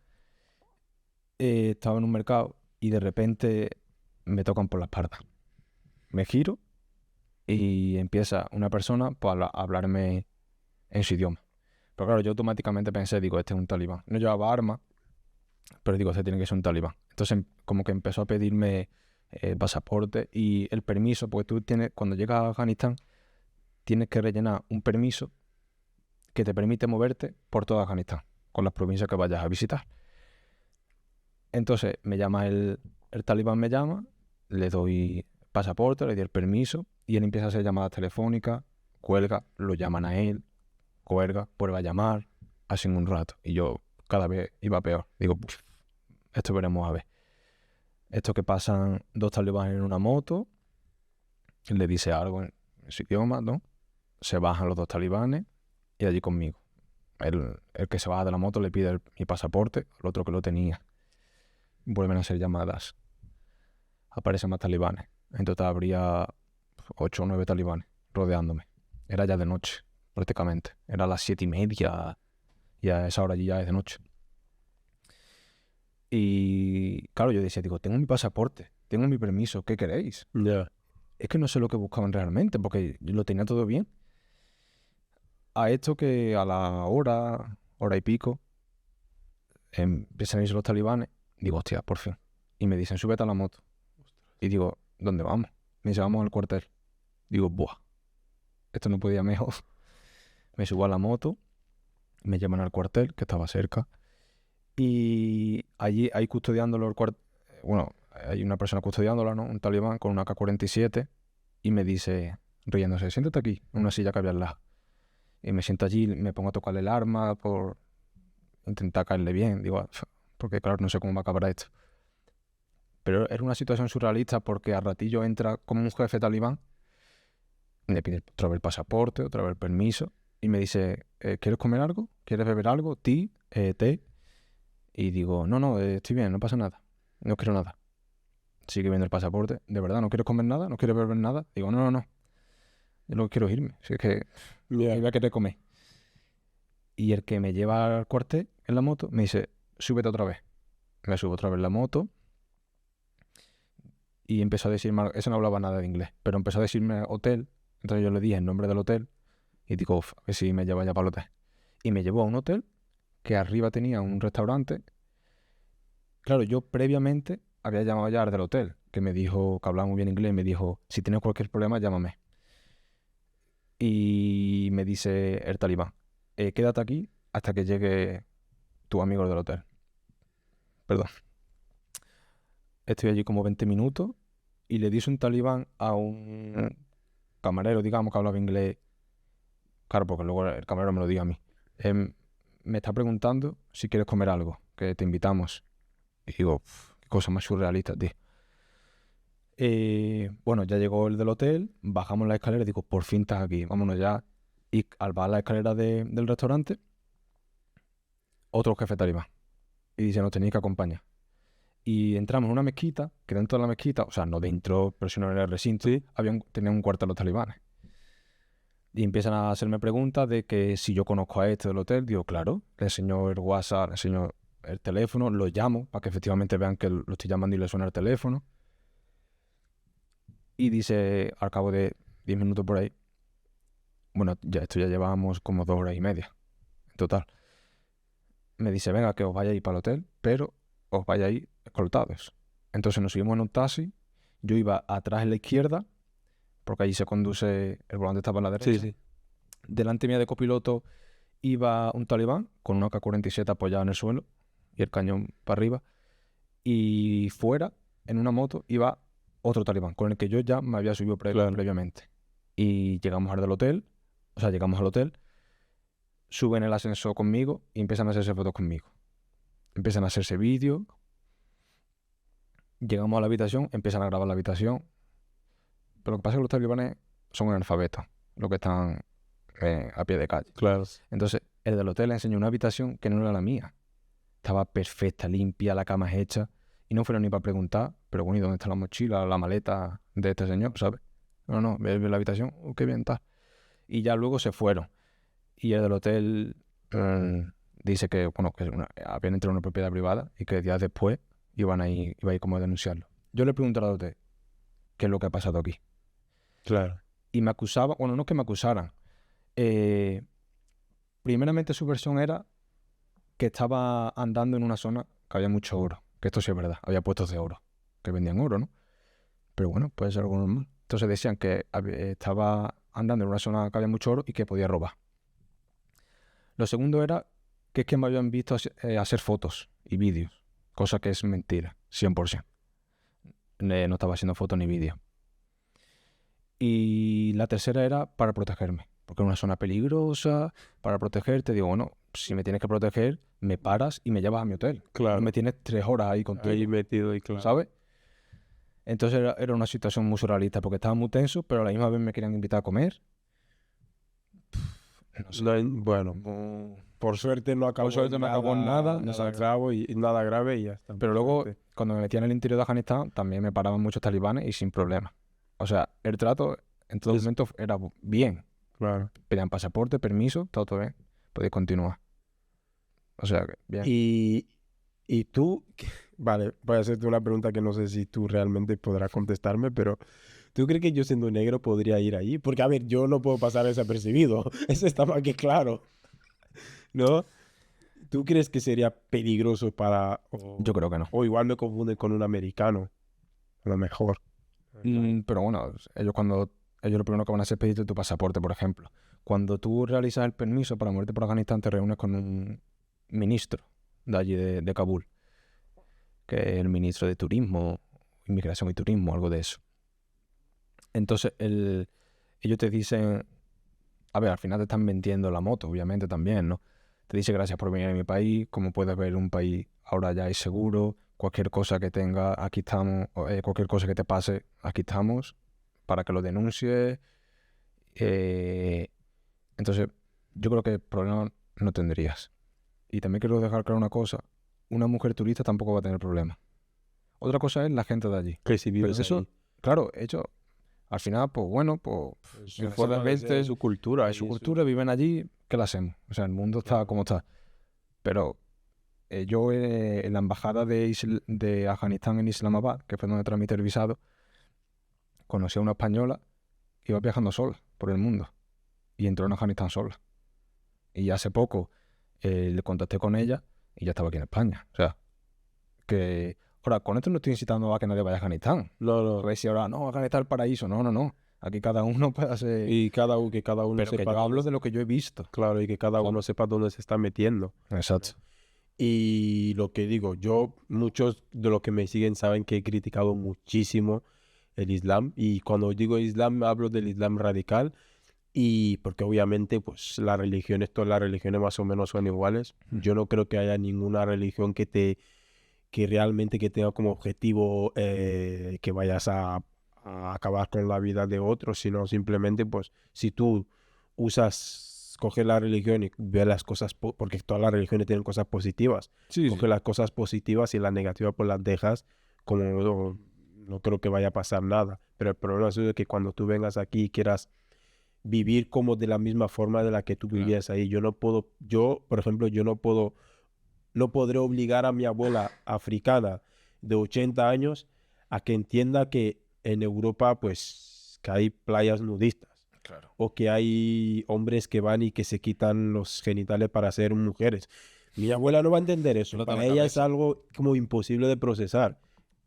estaba en un mercado y de repente me tocan por la espalda. Me giro y empieza una persona pues, a hablarme en su idioma. Pero claro, yo automáticamente pensé, digo, este es un talibán. No llevaba armas, pero digo, este tiene que ser un talibán. Entonces como que empezó a pedirme pasaporte y el permiso, porque tú tienes, cuando llegas a Afganistán, tienes que rellenar un permiso que te permite moverte por todo Afganistán, con las provincias que vayas a visitar. Entonces me llama el talibán, me llama, le doy pasaporte, le doy el permiso y él empieza a hacer llamadas telefónicas, cuelga, lo llaman a él, cuelga, vuelve a llamar, así en un rato. Y yo cada vez iba peor. Digo, esto veremos a ver. Esto que pasan dos talibanes en una moto, le dice algo en su idioma, ¿no? Se bajan los dos talibanes y allí conmigo. El que se baja de la moto le pide mi pasaporte, al otro que lo tenía. Vuelven a hacer llamadas. Aparecen más talibanes. En total habría 8 o 9 talibanes rodeándome. Era ya de noche, prácticamente. Era las 7:30 y a esa hora allí ya es de noche. Y claro, yo decía, digo, tengo mi pasaporte, tengo mi permiso, ¿qué queréis? ya. Es que no sé lo que buscaban realmente, porque yo lo tenía todo bien. A esto que a la hora y pico, empiezan a irse los talibanes, digo, hostia, por fin. Y me dicen, súbete a la moto. Y digo, ¿dónde vamos? Me dice, vamos al cuartel. Digo, buah, esto no podía mejor. Me subo a la moto, me llevan al cuartel, que estaba cerca, y allí hay custodiándolo el cuartel. Bueno, hay una persona custodiándola, ¿no? Un talibán con una AK-47, y me dice, riéndose, siéntate aquí, en una silla que había al lado. Y me siento allí, me pongo a tocarle el arma por intentar caerle bien. Digo, porque claro, no sé cómo va a acabar esto. Pero era una situación surrealista porque a ratillo entra como un jefe talibán, me pide otra vez el pasaporte, otra vez el permiso, y me dice, ¿quieres comer algo? ¿Quieres beber algo? ¿Té? Y digo, no, estoy bien, no pasa nada, no quiero nada. Sigue viendo el pasaporte, ¿de verdad no quieres comer nada? ¿No quieres beber nada? Digo, no, yo lo que quiero es irme, si es que Ya. iba a querer comer. Y el que me lleva al cuartel en la moto me dice, súbete otra vez. Me subo otra vez en la moto y empezó a decirme, ese no hablaba nada de inglés, pero empezó a decirme hotel. Entonces yo le dije el nombre del hotel y digo, a ver si me lleva ya para el hotel. Y me llevó a un hotel que arriba tenía un restaurante. Claro, yo previamente había llamado ya al del hotel, que me dijo, que hablaba muy bien inglés, y me dijo, si tienes cualquier problema, llámame. Y me dice el talibán, quédate aquí hasta que llegue tus amigos del hotel. Perdón. Estoy allí como 20 minutos y le dice un talibán a un camarero, digamos, que hablaba inglés. Claro, porque luego el camarero me lo dio a mí. Me está preguntando si quieres comer algo, que te invitamos. Y digo, qué cosa más surrealista, tío. Bueno, ya llegó el del hotel, bajamos la escalera y digo, por fin estás aquí, vámonos ya. Y al bajar la escalera del restaurante, otro jefe talibán. Y dice, nos tenéis que acompañar. Y entramos en una mezquita, que dentro de la mezquita, o sea, no dentro, pero sino en el recinto, Sí. tenían un cuartel los talibanes. Y empiezan a hacerme preguntas de que si yo conozco a este del hotel. Digo, claro, le enseño el WhatsApp, le enseño el teléfono, lo llamo para que efectivamente vean que lo estoy llamando y le suena el teléfono. Y dice, al cabo de 10 minutos por ahí, bueno, esto ya llevábamos como 2 horas y media en total. Me dice, venga, que os vayáis para el hotel, pero os vayáis escoltados. Entonces nos subimos en un taxi, yo iba atrás en la izquierda, porque allí se conduce, el volante estaba en la derecha. Sí. Delante mía de copiloto iba un talibán con una AK-47 apoyada en el suelo y el cañón para arriba. Y fuera, en una moto, iba otro talibán con el que yo ya me había subido Claro. previamente. Y llegamos al hotel, suben el ascensor conmigo y empiezan a hacerse fotos conmigo. Empiezan a hacerse vídeos. Llegamos a la habitación, empiezan a grabar la habitación. Pero lo que pasa es que los talibanes son analfabetos, los que están a pie de calle. Claro. Entonces, el del hotel le enseñó una habitación que no era la mía. Estaba perfecta, limpia, la cama hecha. Y no fueron ni para preguntar, pero bueno, ¿y dónde está la mochila, la maleta de este señor, ¿sabes? No, ve la habitación, qué bien está. Y ya luego se fueron. Y el del hotel dice que, bueno, que habían entrado en una propiedad privada y que días después iba a ir como a denunciarlo. Yo le pregunté al hotel, ¿qué es lo que ha pasado aquí? Claro. Y me acusaba, bueno, no que me acusaran. Primeramente su versión era que estaba andando en una zona que había mucho oro. Que esto sí es verdad, había puestos de oro, que vendían oro, ¿no? Pero bueno, puede ser algo normal. Entonces decían que estaba andando en una zona que había mucho oro y que podía robar. Lo segundo era que es que me habían visto hacer fotos y vídeos, cosa que es mentira, 100%. No estaba haciendo fotos ni vídeos. Y la tercera era para protegerme, porque era una zona peligrosa, para protegerte. Digo, bueno, si me tienes que proteger, me paras y me llevas a mi hotel. Claro. No me tienes 3 horas ahí contigo. Ahí metido y claro. ¿Sabes? Entonces era una situación muy surrealista, porque estaba muy tenso, pero a la misma vez me querían invitar a comer. No sé. Bueno, por suerte no acabó. Por suerte no acabó nada. Nada grave y ya está. Pero luego, cuando me metía en el interior de Afganistán, también me paraban muchos talibanes y sin problema. O sea, el trato en todo momento era bien. Claro. Pedían pasaporte, permiso, todo bien. Podéis continuar. O sea, bien. Y tú, vale, voy a hacerte una pregunta que no sé si tú realmente podrás contestarme, pero ¿tú crees que yo siendo negro podría ir allí? Porque, a ver, yo no puedo pasar desapercibido. Eso está más que claro. ¿No? ¿Tú crees que sería peligroso para... Yo creo que no. O igual me confunden con un americano? A lo mejor. Pero bueno, ellos lo primero que van a hacer es pedirte tu pasaporte, por ejemplo. Cuando tú realizas el permiso para moverte por Afganistán, te reúnes con un ministro de allí de Kabul, que es el ministro de Turismo, Inmigración y Turismo, algo de eso. Entonces, ellos te dicen, a ver, al final te están vendiendo la moto, obviamente también, ¿no? Te dice gracias por venir a mi país, como puedes ver, un país ahora ya es seguro, cualquier cosa que tenga, aquí estamos, cualquier cosa que te pase, aquí estamos, para que lo denuncies. Entonces, yo creo que problema no tendrías. Y también quiero dejar claro una cosa, una mujer turista tampoco va a tener problemas. Otra cosa es la gente de allí. Que si Pero vives eso, ahí. claro, hecho, al final, pues bueno, pues Es su cultura. su cultura, viven allí, ¿qué le hacemos? O sea, el mundo está como está. Pero yo en la embajada de Afganistán en Islamabad, que fue donde tramité el visado, conocí a una española que iba viajando sola por el mundo y entró en Afganistán sola. Y hace poco le contacté con ella y ya estaba aquí en España. O sea, que... Ahora, con esto no estoy incitando a que nadie vaya a Afganistán. No. A ver si ahora, no, Afganistán es el paraíso. No. Aquí cada uno puede hacer... Y que cada uno Pero que sepa... yo hablo de lo que yo he visto. Claro, y que cada uno sepa dónde se está metiendo. Exacto. Y lo que digo, muchos de los que me siguen saben que he criticado muchísimo el Islam. Y cuando digo Islam, hablo del Islam radical. Y porque obviamente, pues todas las religiones más o menos son iguales. Yo no creo que haya ninguna religión que realmente que tenga como objetivo que vayas a acabar con la vida de otros, sino simplemente, pues, si tú coges la religión y ves las cosas, porque todas las religiones tienen cosas positivas, Sí, coges las cosas positivas y las negativas pues las dejas, como no creo que vaya a pasar nada. Pero el problema es que cuando tú vengas aquí y quieras vivir como de la misma forma de la que tú Claro. vivías ahí, por ejemplo, no podré obligar a mi abuela africana de 80 años a que entienda que en Europa, pues, que hay playas nudistas Claro. o que hay hombres que van y que se quitan los genitales para ser mujeres. Mi abuela no va a entender eso. Explota la Para ella es cabeza. algo como imposible de procesar.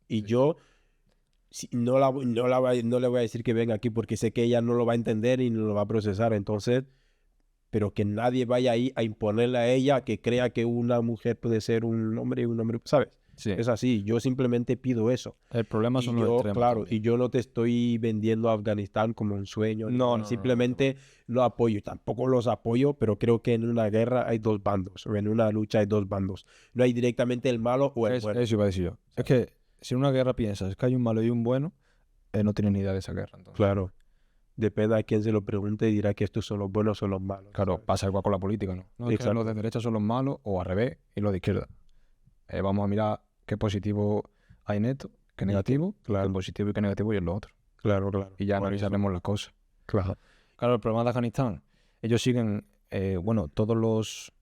Y Sí. yo no le voy a decir que venga aquí porque sé que ella no lo va a entender y no lo va a procesar. Entonces, pero que nadie vaya ahí a imponerle a ella que crea que una mujer puede ser un hombre y un hombre, ¿sabes? Sí. Es así, yo simplemente pido eso. El problema son Y los yo, extremos claro, también. y yo no te estoy vendiendo a Afganistán como un sueño, No. simplemente lo apoyo, tampoco los apoyo, pero creo que en una guerra hay dos bandos, o en una lucha hay dos bandos. No hay directamente el malo o el bueno. Eso iba a decir yo. Es que si en una guerra piensas que hay un malo y un bueno, no tienes ni idea de esa guerra. Entonces. Claro, depende a quién se lo pregunte y dirá que estos son los buenos o los malos. Claro, ¿sabes? pasa igual con la política, ¿no? No es que los Exacto. de derecha son los malos o al revés y los de izquierda. Vamos a mirar qué positivo hay en esto, qué negativo, claro. qué positivo y qué negativo y en lo otro. Claro. Y ya Por analizaremos las cosas. Claro. Claro, el problema de Afganistán, ellos siguen, todos los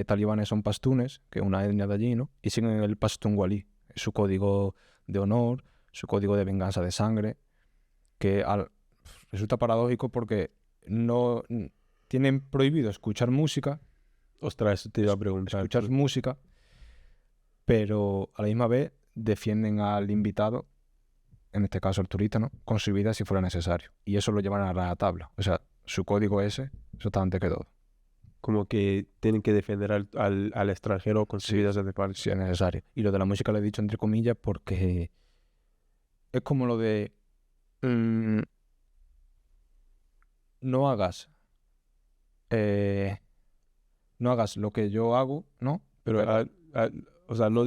talibanes son pastunes, que es una etnia de allí, ¿no? Y siguen el pastunwalí, su código de honor, su código de venganza de sangre, que resulta paradójico porque no tienen prohibido escuchar música, Ostras, eso te iba a preguntar. escuchar música, pero a la misma vez defienden al invitado, en este caso el turista, ¿no? Con su vida si fuera necesario. Y eso lo llevan a rajatabla. O sea, su código ese, eso está antes que todo. Como que tienen que defender al extranjero con su vida de parte. Si es necesario. Y lo de la música lo he dicho entre comillas porque es como lo de no hagas no hagas lo que yo hago, ¿no? Pero, o sea, no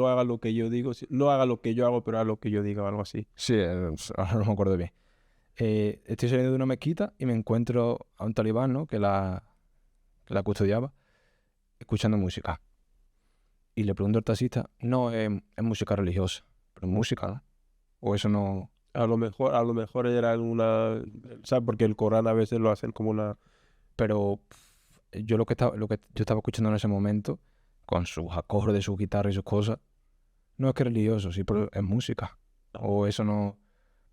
haga lo que yo digo, no haga lo que yo hago, pero haga lo que yo diga o algo así. Sí, ahora no me acuerdo bien. Estoy saliendo de una mezquita y me encuentro a un talibán, ¿no? Que la custodiaba, escuchando música. Y le pregunto al taxista, no, es música religiosa, pero música, ¿no? O eso no... A lo mejor era alguna, ¿sabes? Porque el Corán a veces lo hacen como una... Pero yo lo que yo estaba escuchando en ese momento, con sus acordes de su guitarra y sus cosas, no es que es religioso, sí, pero es música. O eso no...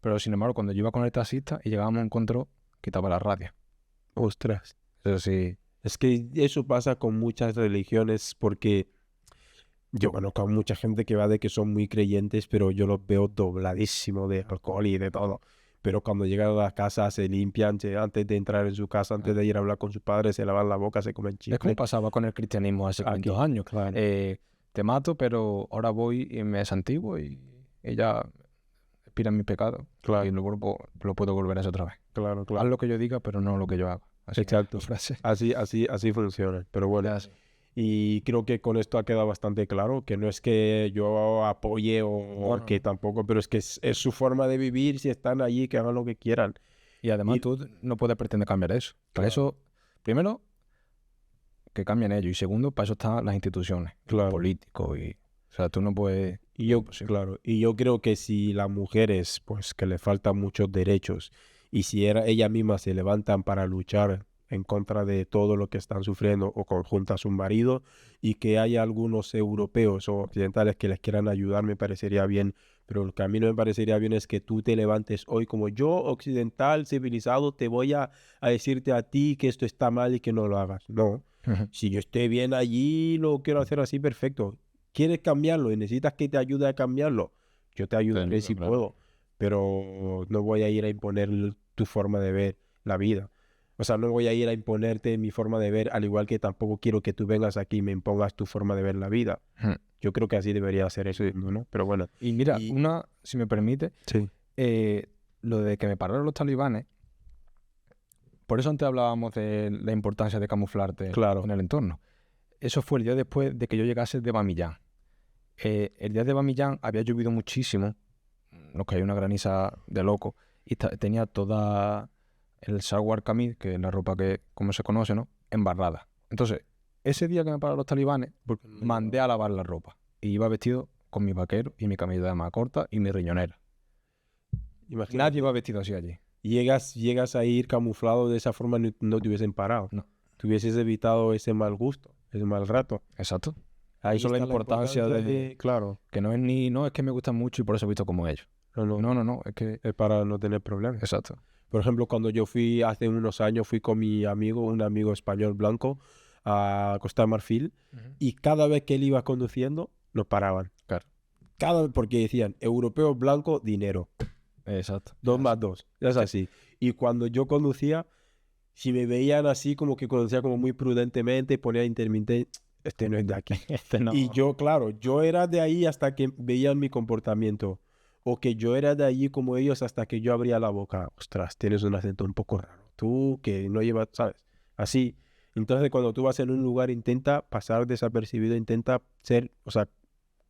Pero sin embargo, cuando yo iba con el taxista y llegábamos a un control, quitaba la radio. Ostras. Eso sí... Es que eso pasa con muchas religiones porque yo conozco a mucha gente que va de que son muy creyentes, pero yo los veo dobladísimo de alcohol y de todo. Pero cuando llegan a la casa se limpian, antes de entrar en su casa, antes de ir a hablar con sus padres, se lavan la boca, se comen chicle. Es como pasaba con el cristianismo hace 500 años. Claro. Te mato, pero ahora voy y me santiguo y ya expira mi pecado. Claro. Y lo puedo volver a hacer otra vez. Claro. Haz lo que yo diga, pero no lo que yo haga. Así Exacto. Frase. Así funciona. Pero bueno. Ya, sí. Y creo que con esto ha quedado bastante claro que no es que yo apoye o que tampoco, pero es que es su forma de vivir. Si están allí, que hagan lo que quieran. Y además tú no puedes pretender cambiar eso. Para eso, primero, que cambien ellos. Y segundo, para eso están las instituciones, los políticos. O sea, tú no puedes... Y yo creo que si las mujeres, pues que le faltan muchos derechos, y si ellas mismas se levantan para luchar en contra de todo lo que están sufriendo o junto a su marido, y que haya algunos europeos o occidentales que les quieran ayudar, me parecería bien. Pero lo que a mí no me parecería bien es que tú te levantes hoy como yo, occidental, civilizado, te voy a decirte a ti que esto está mal y que no lo hagas. No. Si yo esté bien allí, lo quiero hacer así, perfecto. ¿Quieres cambiarlo y necesitas que te ayude a cambiarlo? Yo te ayudaré si puedo, pero no voy a ir a imponer tu forma de ver la vida. O sea, no voy a ir a imponerte mi forma de ver, al igual que tampoco quiero que tú vengas aquí y me impongas tu forma de ver la vida. Yo creo que así debería ser eso, ¿no? Pero bueno. Y mira, si me permite, Sí. lo de que me pararon los talibanes, por eso antes hablábamos de la importancia de camuflarte Claro. en el entorno. Eso fue el día después de que yo llegase de Bamiyan. El día de Bamiyan había llovido muchísimo, lo que hay una graniza de loco, y tenía toda el shalwar kameez, que es la ropa que, como se conoce, ¿no?, embarrada. Entonces, ese día que me pararon los talibanes, mandé a lavar la ropa. Y iba vestido con mi vaquero y mi camisa de manga corta y mi riñonera. Imagínate. Nadie iba vestido así allí. Llegas a ir camuflado de esa forma, no te hubiesen parado. No. Te hubieses evitado ese mal gusto, ese mal rato. Exacto. Ahí Eso es la está importancia de... Claro. Que no es ni... No, es que me gustan mucho y por eso he visto como ellos. No, es que... Es para no tener problemas. Exacto. Por ejemplo, cuando yo fui hace unos años, fui con mi amigo, un amigo español blanco, a Costa de Marfil, y cada vez que él iba conduciendo, nos paraban. Claro. Cada vez, porque decían, europeo blanco, dinero. Exacto. 2 más 2. Es así. Y cuando yo conducía, si me veían así, como que conducía como muy prudentemente, ponía intermitente, este no es de aquí. No. Y yo, claro, yo era de ahí hasta que veían mi comportamiento. O que yo era de allí como ellos hasta que yo abría la boca. Ostras, tienes un acento un poco raro. Tú que no llevas, ¿sabes? Así. Entonces, cuando tú vas en un lugar, intenta pasar desapercibido, intenta ser, o sea,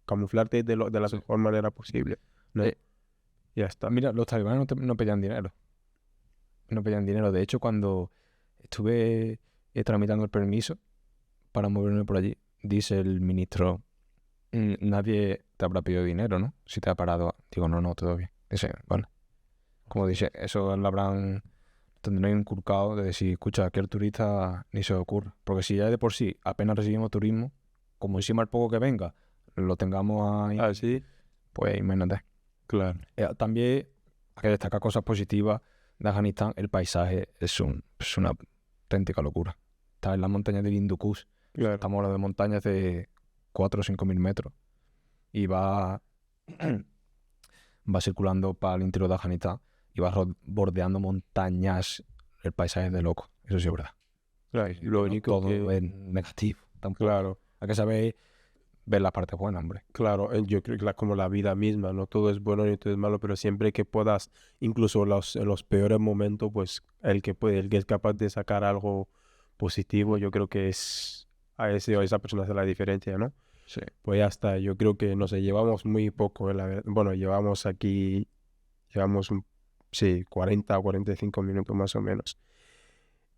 camuflarte de la mejor manera posible, ¿no? Ya está. Mira, los talibanes no pedían dinero. No pedían dinero. De hecho, cuando estuve tramitando el permiso para moverme por allí, dice el ministro, nadie te habrá pedido dinero, ¿no? Si te ha parado. Digo, no, todo bien. Dice, vale. Como dice, eso lo habrán... tendrán inculcado de decir, escucha, aquí el turista ni se le ocurra. Porque si ya de por sí apenas recibimos turismo, como encima el poco que venga, lo tengamos ahí, ¿sí? pues imagínate. Claro. También hay que destacar cosas positivas de Afganistán. El paisaje es una auténtica locura. Está en las montañas del Hindu Kush. Claro. Estamos hablando de montañas de 4 o 5 mil metros. Y va circulando para el interior de Afganistán y va bordeando montañas. El paisaje es de loco. Eso sí es verdad. Claro. Y lo único todo que... es negativo. Tampoco. Claro. Hay que saber ver las partes buenas, hombre. Claro, yo creo que como la vida misma, no todo es bueno ni todo es malo, pero siempre que puedas, incluso en los peores momentos, pues el que es capaz de sacar algo positivo, yo creo que es a ese o a esa persona hace la diferencia, ¿no? Sí. Pues ya está, yo creo que no sé, llevamos muy poco, la verdad. Bueno, llevamos 40 o 45 minutos más o menos.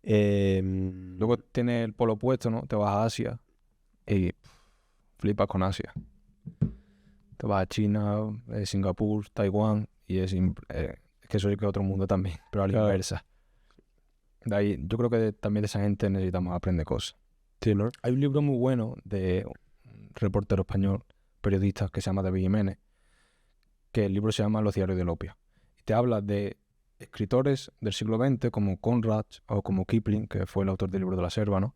Luego tiene el polo opuesto, ¿no? Te vas a Asia y flipas con Asia. Te vas a China, Singapur, Taiwán y es que eso es que otro mundo también, pero a la inversa. De ahí, yo creo que también de esa gente necesitamos aprender cosas. Sí, ¿no? Hay un libro muy bueno de un reportero español, periodista, que se llama David Jiménez, que el libro se llama Los diarios del opio. Y te habla de escritores del siglo XX como Conrad o como Kipling, que fue el autor del libro de la selva, ¿no?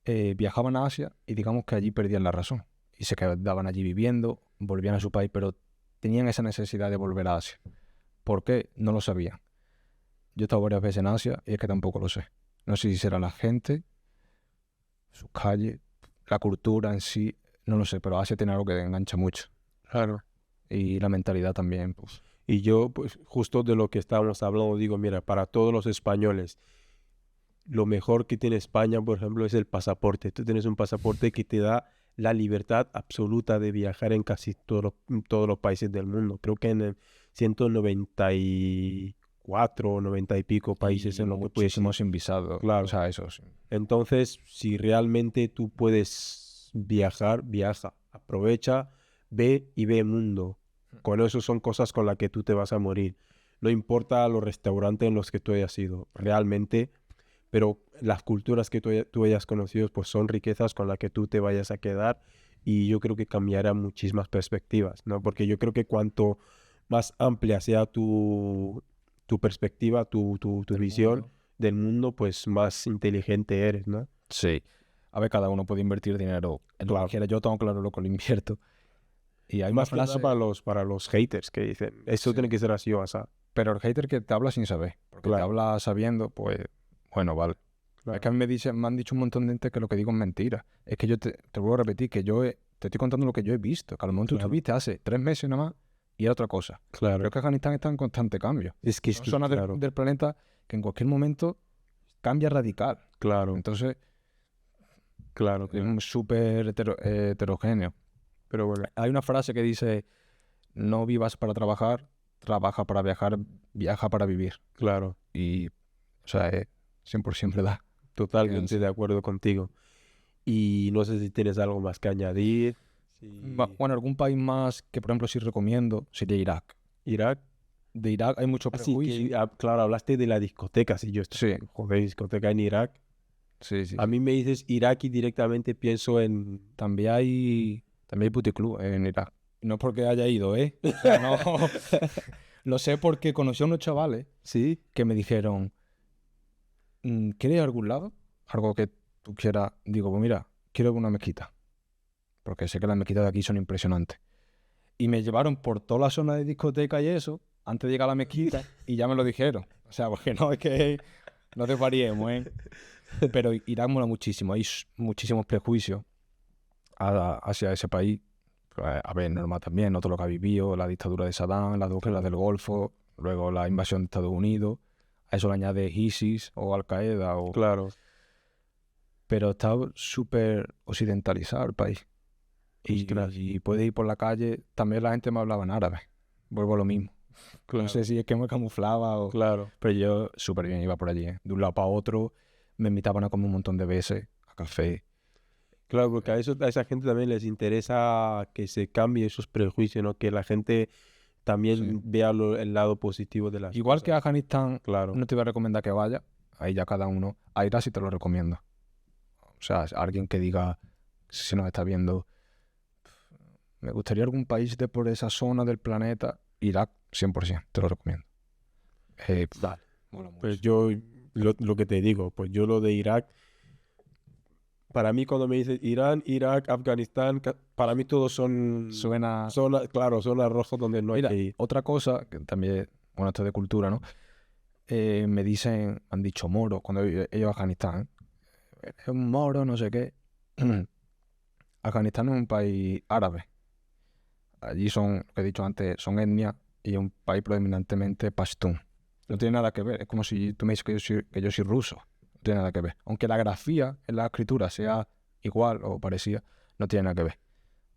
Viajaban a Asia y digamos que allí perdían la razón. Y se quedaban allí viviendo, volvían a su país, pero tenían esa necesidad de volver a Asia. ¿Por qué? No lo sabían. Yo he estado varias veces en Asia y es que tampoco lo sé. No sé si será la gente, sus calles, la cultura en sí, no lo sé, pero Asia tiene algo que engancha mucho. Claro. Y la mentalidad también, pues. Y yo, pues, justo de lo que estábamos hablando, digo, mira, para todos los españoles, lo mejor que tiene España, por ejemplo, es el pasaporte. Tú tienes un pasaporte que te da la libertad absoluta de viajar en casi todos los países del mundo. Creo que en 194 o 90 y pico países en los que puedes ir. Sin visado. Claro. O sea, eso sí. Entonces, si realmente tú puedes viajar, viaja. Aprovecha, ve y ve el mundo. Con eso son cosas con las que tú te vas a morir. No importa los restaurantes en los que tú hayas ido. Realmente... pero las culturas que tú hayas conocido pues son riquezas con las que tú te vayas a quedar y yo creo que cambiará muchísimas perspectivas, ¿no? Porque yo creo que cuanto más amplia sea tu perspectiva, tu visión del mundo, pues más inteligente eres, ¿no? Sí. A ver, cada uno puede invertir dinero en lo que quiera. Yo tengo claro lo que lo invierto. Y hay más una frase... para los haters que dicen, eso tiene que ser así o así. Pero el hater que te habla sin saber, porque te habla sabiendo, pues Bueno, vale. Claro. Es que a mí me han dicho un montón de gente que lo que digo es mentira. Es que yo te vuelvo a repetir que te estoy contando lo que yo he visto. Que a lo mejor tú Claro. estuviste hace 3 meses nada más y era otra cosa. Claro. Pero es que Afganistán está en constante cambio. Es que Es una zona claro, del planeta que en cualquier momento cambia radical. claro, Entonces claro. es súper heterogéneo. Pero bueno, Hay una frase que dice, no vivas para trabajar, trabaja para viajar, viaja para vivir. claro, Y, o sea, es 100% verdad. totalmente de acuerdo contigo. Y no sé si tienes algo más que añadir. Sí. Bueno, algún país más que, por ejemplo, sí recomiendo sería Irak. Irak. De Irak hay mucho Así prejuicio. que, claro, hablaste de la discoteca. Si yo estoy, Sí, joder, discoteca en Irak. sí, sí. A mí me dices Irak y directamente pienso en... También hay puticlub en Irak. No es porque haya ido, ¿eh? O sea, no. Lo sé porque conocí a unos chavales Sí, que me dijeron, ¿quieres ir a algún lado? Algo que tú quieras. Digo, pues mira, quiero una mezquita. Porque sé que las mezquitas de aquí son impresionantes. Y me llevaron por toda la zona de discoteca y eso, antes de llegar a la mezquita, y ya me lo dijeron. O sea, porque no es que no te variemos, ¿eh? Pero Irak mola muchísimo. Hay muchísimos prejuicios hacia ese país. A ver, normal también, no todo lo que ha vivido, la dictadura de Saddam, las dos guerras del Golfo, luego la invasión de Estados Unidos. A eso le añade ISIS o Al-Qaeda. claro. Pero está súper occidentalizado el país. Ostras. Y puedes ir por la calle, también la gente me hablaba en árabe. Vuelvo a lo mismo. Claro, No sé si es que me camuflaba o... claro. Pero yo súper bien iba por allí, ¿eh? De un lado para otro, me invitaban a comer un montón de veces, a café. Claro, porque a esa gente también les interesa que se cambie esos prejuicios, ¿no? Que la gente también Sí. vea el lado positivo de las Igual cosas. que a Afganistán, Claro, no te voy a recomendar que vaya, ahí ya cada uno. A Irak sí te lo recomiendo. O sea, alguien que diga, si nos está viendo, me gustaría algún país de por esa zona del planeta, Irak, 100%, te lo recomiendo. dale. Mola mucho. Pues yo, lo que te digo, pues yo lo de Irak, para mí cuando me dices Irán, Irak, Afganistán, para mí todos son Suena... zonas, claro, zonas rojas donde no hay Mira, que ir. otra cosa, que también, bueno, esto es de cultura, ¿no? Me dicen, han dicho moro cuando he ido a Afganistán. Es un moro, no sé qué. Afganistán es un país árabe. Allí son, lo que he dicho antes, son etnia y es un país predominantemente pastún. No tiene nada que ver. Es como si tú me dices que yo soy ruso. No tiene nada que ver. Aunque la grafía en la escritura sea igual o parecida, no tiene nada que ver.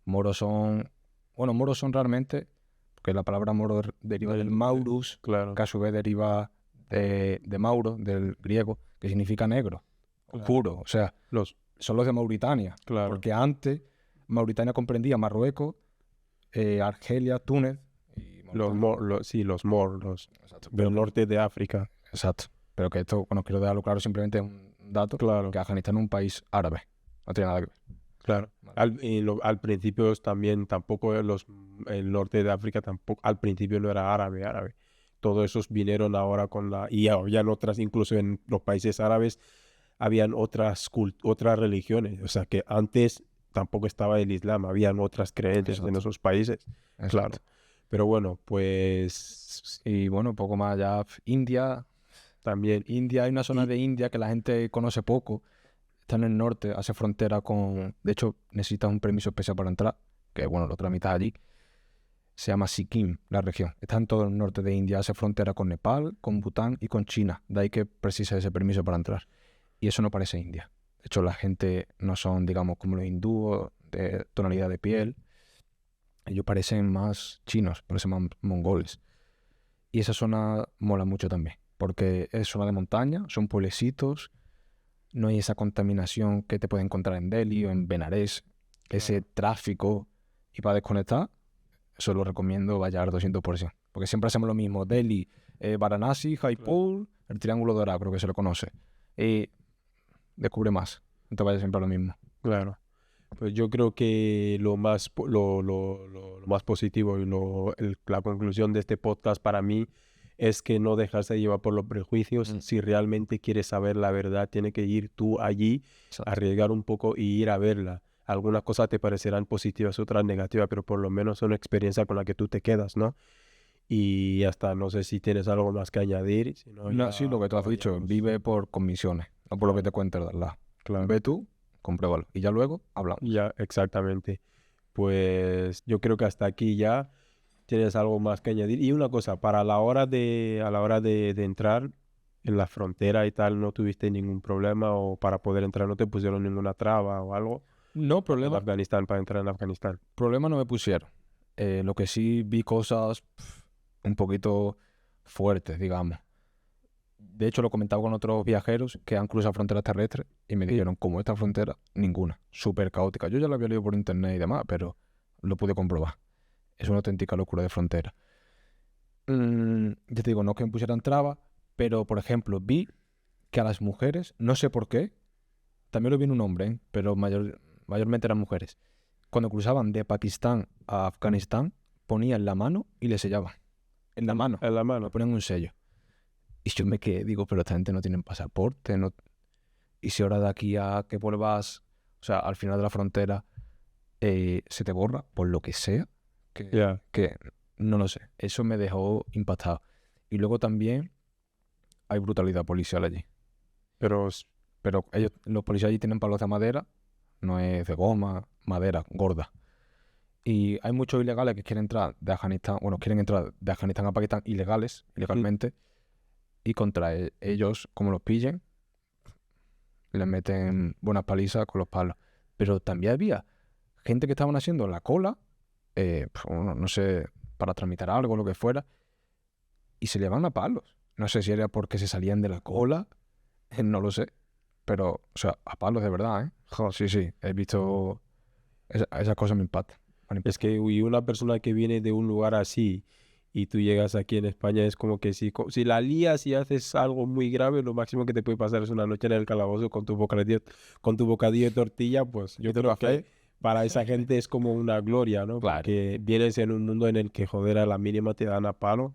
Moros son... Bueno, moros son realmente... Porque la palabra moro deriva del maurus, Claro, que a su vez deriva de Mauro, del griego, que significa negro, Claro. oscuro. O sea, son los de Mauritania. claro. Porque antes Mauritania comprendía Marruecos, Argelia, Túnez y Mauritania. Sí, los moros Exacto. del norte de África. Exacto. Pero que esto, bueno, quiero dejarlo claro, simplemente un dato, Claro, que Afganistán es un país árabe. No tiene nada que ver. claro. Vale. Al principio también tampoco el norte de África tampoco al principio no era árabe. Todos esos vinieron ahora y habían otras, incluso en los países árabes habían otras religiones, o sea que antes tampoco estaba el Islam, habían otras creencias en Exacto. esos países, Exacto. claro. Pero bueno, pues Y bueno, poco más ya. India, también hay una zona Y- de India que la gente conoce poco. Está en el norte, hace frontera con... De hecho, necesitas un permiso especial para entrar, que bueno, lo tramitas allí. Se llama Sikkim, la región. Está en todo el norte de India, hace frontera con Nepal, con Bután y con China. De ahí que precisa ese permiso para entrar. Y eso no parece India. De hecho, la gente no son, digamos, como los hindúes, de tonalidad de piel. Ellos parecen más chinos, parecen más mongoles. Y esa zona mola mucho también, porque es zona de montaña, son pueblecitos, no hay esa contaminación que te puedes encontrar en Delhi o en Benarés, ese tráfico. Y para desconectar, eso lo recomiendo vaya al 200%. Porque siempre hacemos lo mismo, Delhi, Varanasi, Jaipur, el Triángulo Dorado, creo que se lo conoce. Y descubre más, no te vayas siempre a lo mismo. claro. Pues yo creo que lo más más positivo y la conclusión de este podcast para mí es que no dejarse llevar por los prejuicios. Si realmente quieres saber la verdad, tienes que ir tú allí, Exacto. arriesgar un poco y ir a verla. Algunas cosas te parecerán positivas, otras negativas, pero por lo menos es una experiencia con la que tú te quedas, ¿no? Y ya está, no sé si tienes algo más que añadir, si no No, ya sí, lo que tú has dicho, acabaríamos. vive por comisiones, no por lo que te cuente de Allah. Claro, Ve tú, compruébalo. Y ya luego hablamos. ya, exactamente. Pues yo creo que hasta aquí ya tienes algo más que añadir. Y una cosa, para a la hora de entrar en la frontera y tal, ¿no tuviste ningún problema o para poder entrar no te pusieron ninguna traba o algo No, en Afganistán para entrar en Afganistán? problema no me pusieron. Lo que sí vi cosas un poquito fuertes, digamos. De hecho, lo comentaba con otros viajeros que han cruzado fronteras terrestres y me dijeron, como esta frontera, ninguna. Súper caótica. Yo ya la había leído por internet y demás, pero lo pude comprobar. Es una auténtica locura de frontera. Ya te digo, no que me pusieran trabas, pero por ejemplo, vi que a las mujeres, no sé por qué, también lo vi en un hombre, ¿eh? Pero mayormente eran mujeres. Cuando cruzaban de Pakistán a Afganistán, ponían la mano y le sellaban. En la mano. En la Le mano. ponían un sello. Y yo me quedé, digo, pero esta gente no tiene pasaporte, no. Y si ahora de aquí a que vuelvas, o sea, al final de la frontera, se te borra, por lo que sea, Ya, que no lo sé. Eso me dejó impactado. Y luego también hay brutalidad policial allí. pero Pero los policías allí tienen palos de madera, no es de goma, madera, gorda. Y hay muchos ilegales que quieren entrar de Afganistán, bueno, quieren entrar de Afganistán a Pakistán ilegalmente, y contra ellos, como los pillen, les meten buenas palizas con los palos. Pero también había gente que estaban haciendo la cola, bueno, no sé, para tramitar algo, lo que fuera, y se llevan a palos. No sé si era porque se salían de la cola, no lo sé. Pero, o sea, a palos de verdad, ¿eh? Sí, sí, he visto. Esas cosas me impactan. es que y una persona que viene de un lugar así y tú llegas aquí en España es como que si la lías y haces algo muy grave, lo máximo que te puede pasar es una noche en el calabozo con tu bocadillo de tortilla, pues yo ¿Y tu creo que café? para esa gente es como una gloria, ¿no? Claro, Porque vienes en un mundo en el que, joder, a la mínima te dan a palo,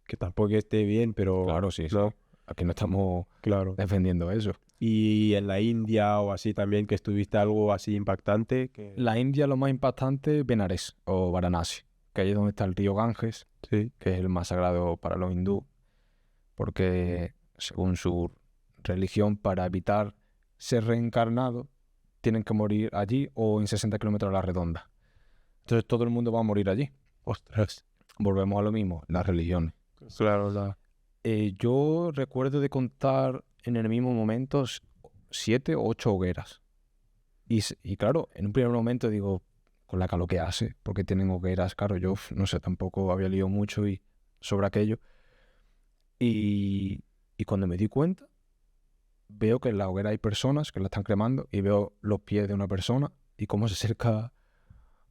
que tampoco esté bien, pero claro, sí, sí. no, Aquí no estamos claro. defendiendo eso. Y en la India o así también, que estuviste algo así impactante, que La India, lo más impactante, Benares o Varanasi, que ahí es donde está el río Ganges, sí, que es el más sagrado para los hindúes, porque según su religión, para evitar ser reencarnado, tienen que morir allí o en 60 kilómetros a la redonda. Entonces todo el mundo va a morir allí. ostras, Volvemos a lo mismo, las religiones. claro, la... Yo recuerdo de contar en el mismo momento 7 o 8 hogueras. Y claro, en un primer momento digo, con la calor que hace, porque tienen hogueras, claro, yo no sé, tampoco había leído mucho sobre aquello. Y cuando me di cuenta, veo que en la hoguera hay personas que la están cremando y veo los pies de una persona y cómo se acerca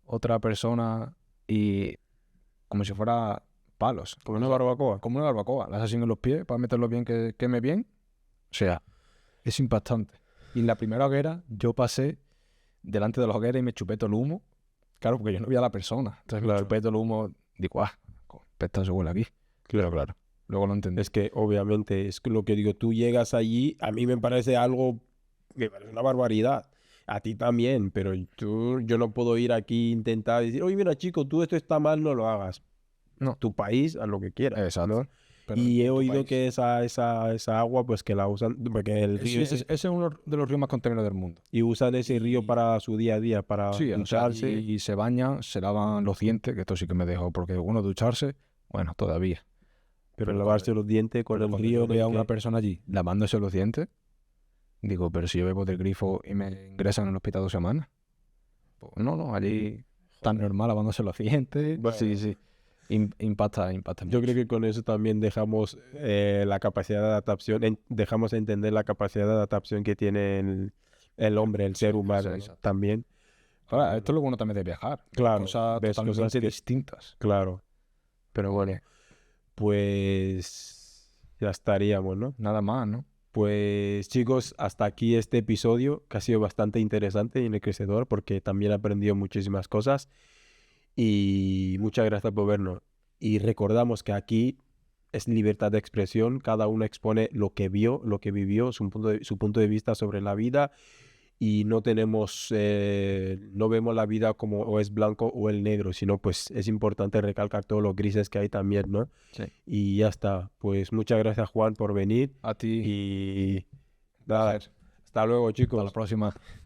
otra persona y como si fuera palos, como una barbacoa. como una barbacoa, las hacen en los pies para meterlos bien, que queme bien. O sea, es impactante. Y en la primera hoguera yo pasé delante de la hoguera y me chupé todo el humo. Claro, porque yo no vi a la persona. Entonces me Claro. chupé todo el humo. Digo, pesta se huele aquí. Claro. Luego lo entendí. Es que obviamente es lo que digo, tú llegas allí, a mí me parece algo, me parece una barbaridad. A ti también, pero yo no puedo ir aquí e intentar decir, oye, mira, chico, tú esto está mal, no lo hagas. No, Tu país, haz lo que quieras, exacto. ¿no? Pero Y he en tu oído país. que esa agua, pues que la usan, porque el Sí, río, ese es uno de los ríos más contaminados del mundo. y usan ese río Y para su día a día, para sí, o sea, ducharse, y se bañan, se lavan los dientes, que esto sí que me dejó, porque uno ducharse, bueno, todavía. pero Pero lavarse los dientes con el cuando río yo en veo el a una que... persona allí lavándose los dientes, digo, pero si yo bebo del grifo y me ingresan en el hospital 2 semanas. Pues no, allí tan normal lavándose los dientes. Bueno. Sí, sí. Impacta Yo mucho. creo que con eso también dejamos la capacidad de adaptación, dejamos entender la capacidad de adaptación que tiene el hombre, el ser humano, ¿no? Exacto. También. Ahora, Bueno, esto es lo bueno también de viajar. claro, Cosas ves cosas totalmente que... distintas. Claro, pero bueno, pues ya estaríamos, ¿no? Nada más, ¿no? Pues chicos, hasta aquí este episodio que ha sido bastante interesante y enriquecedor porque también he aprendido muchísimas cosas y muchas gracias por vernos. Y recordamos que aquí es libertad de expresión, cada uno expone lo que vio, lo que vivió, su punto de vista sobre la vida y no tenemos, no vemos la vida como o es blanco o el negro, sino pues es importante recalcar todos los grises que hay también, ¿no? Sí. Y ya está. Pues muchas gracias, Juan, por venir A ti, y un nada, placer. hasta luego, Hasta chicos. la próxima.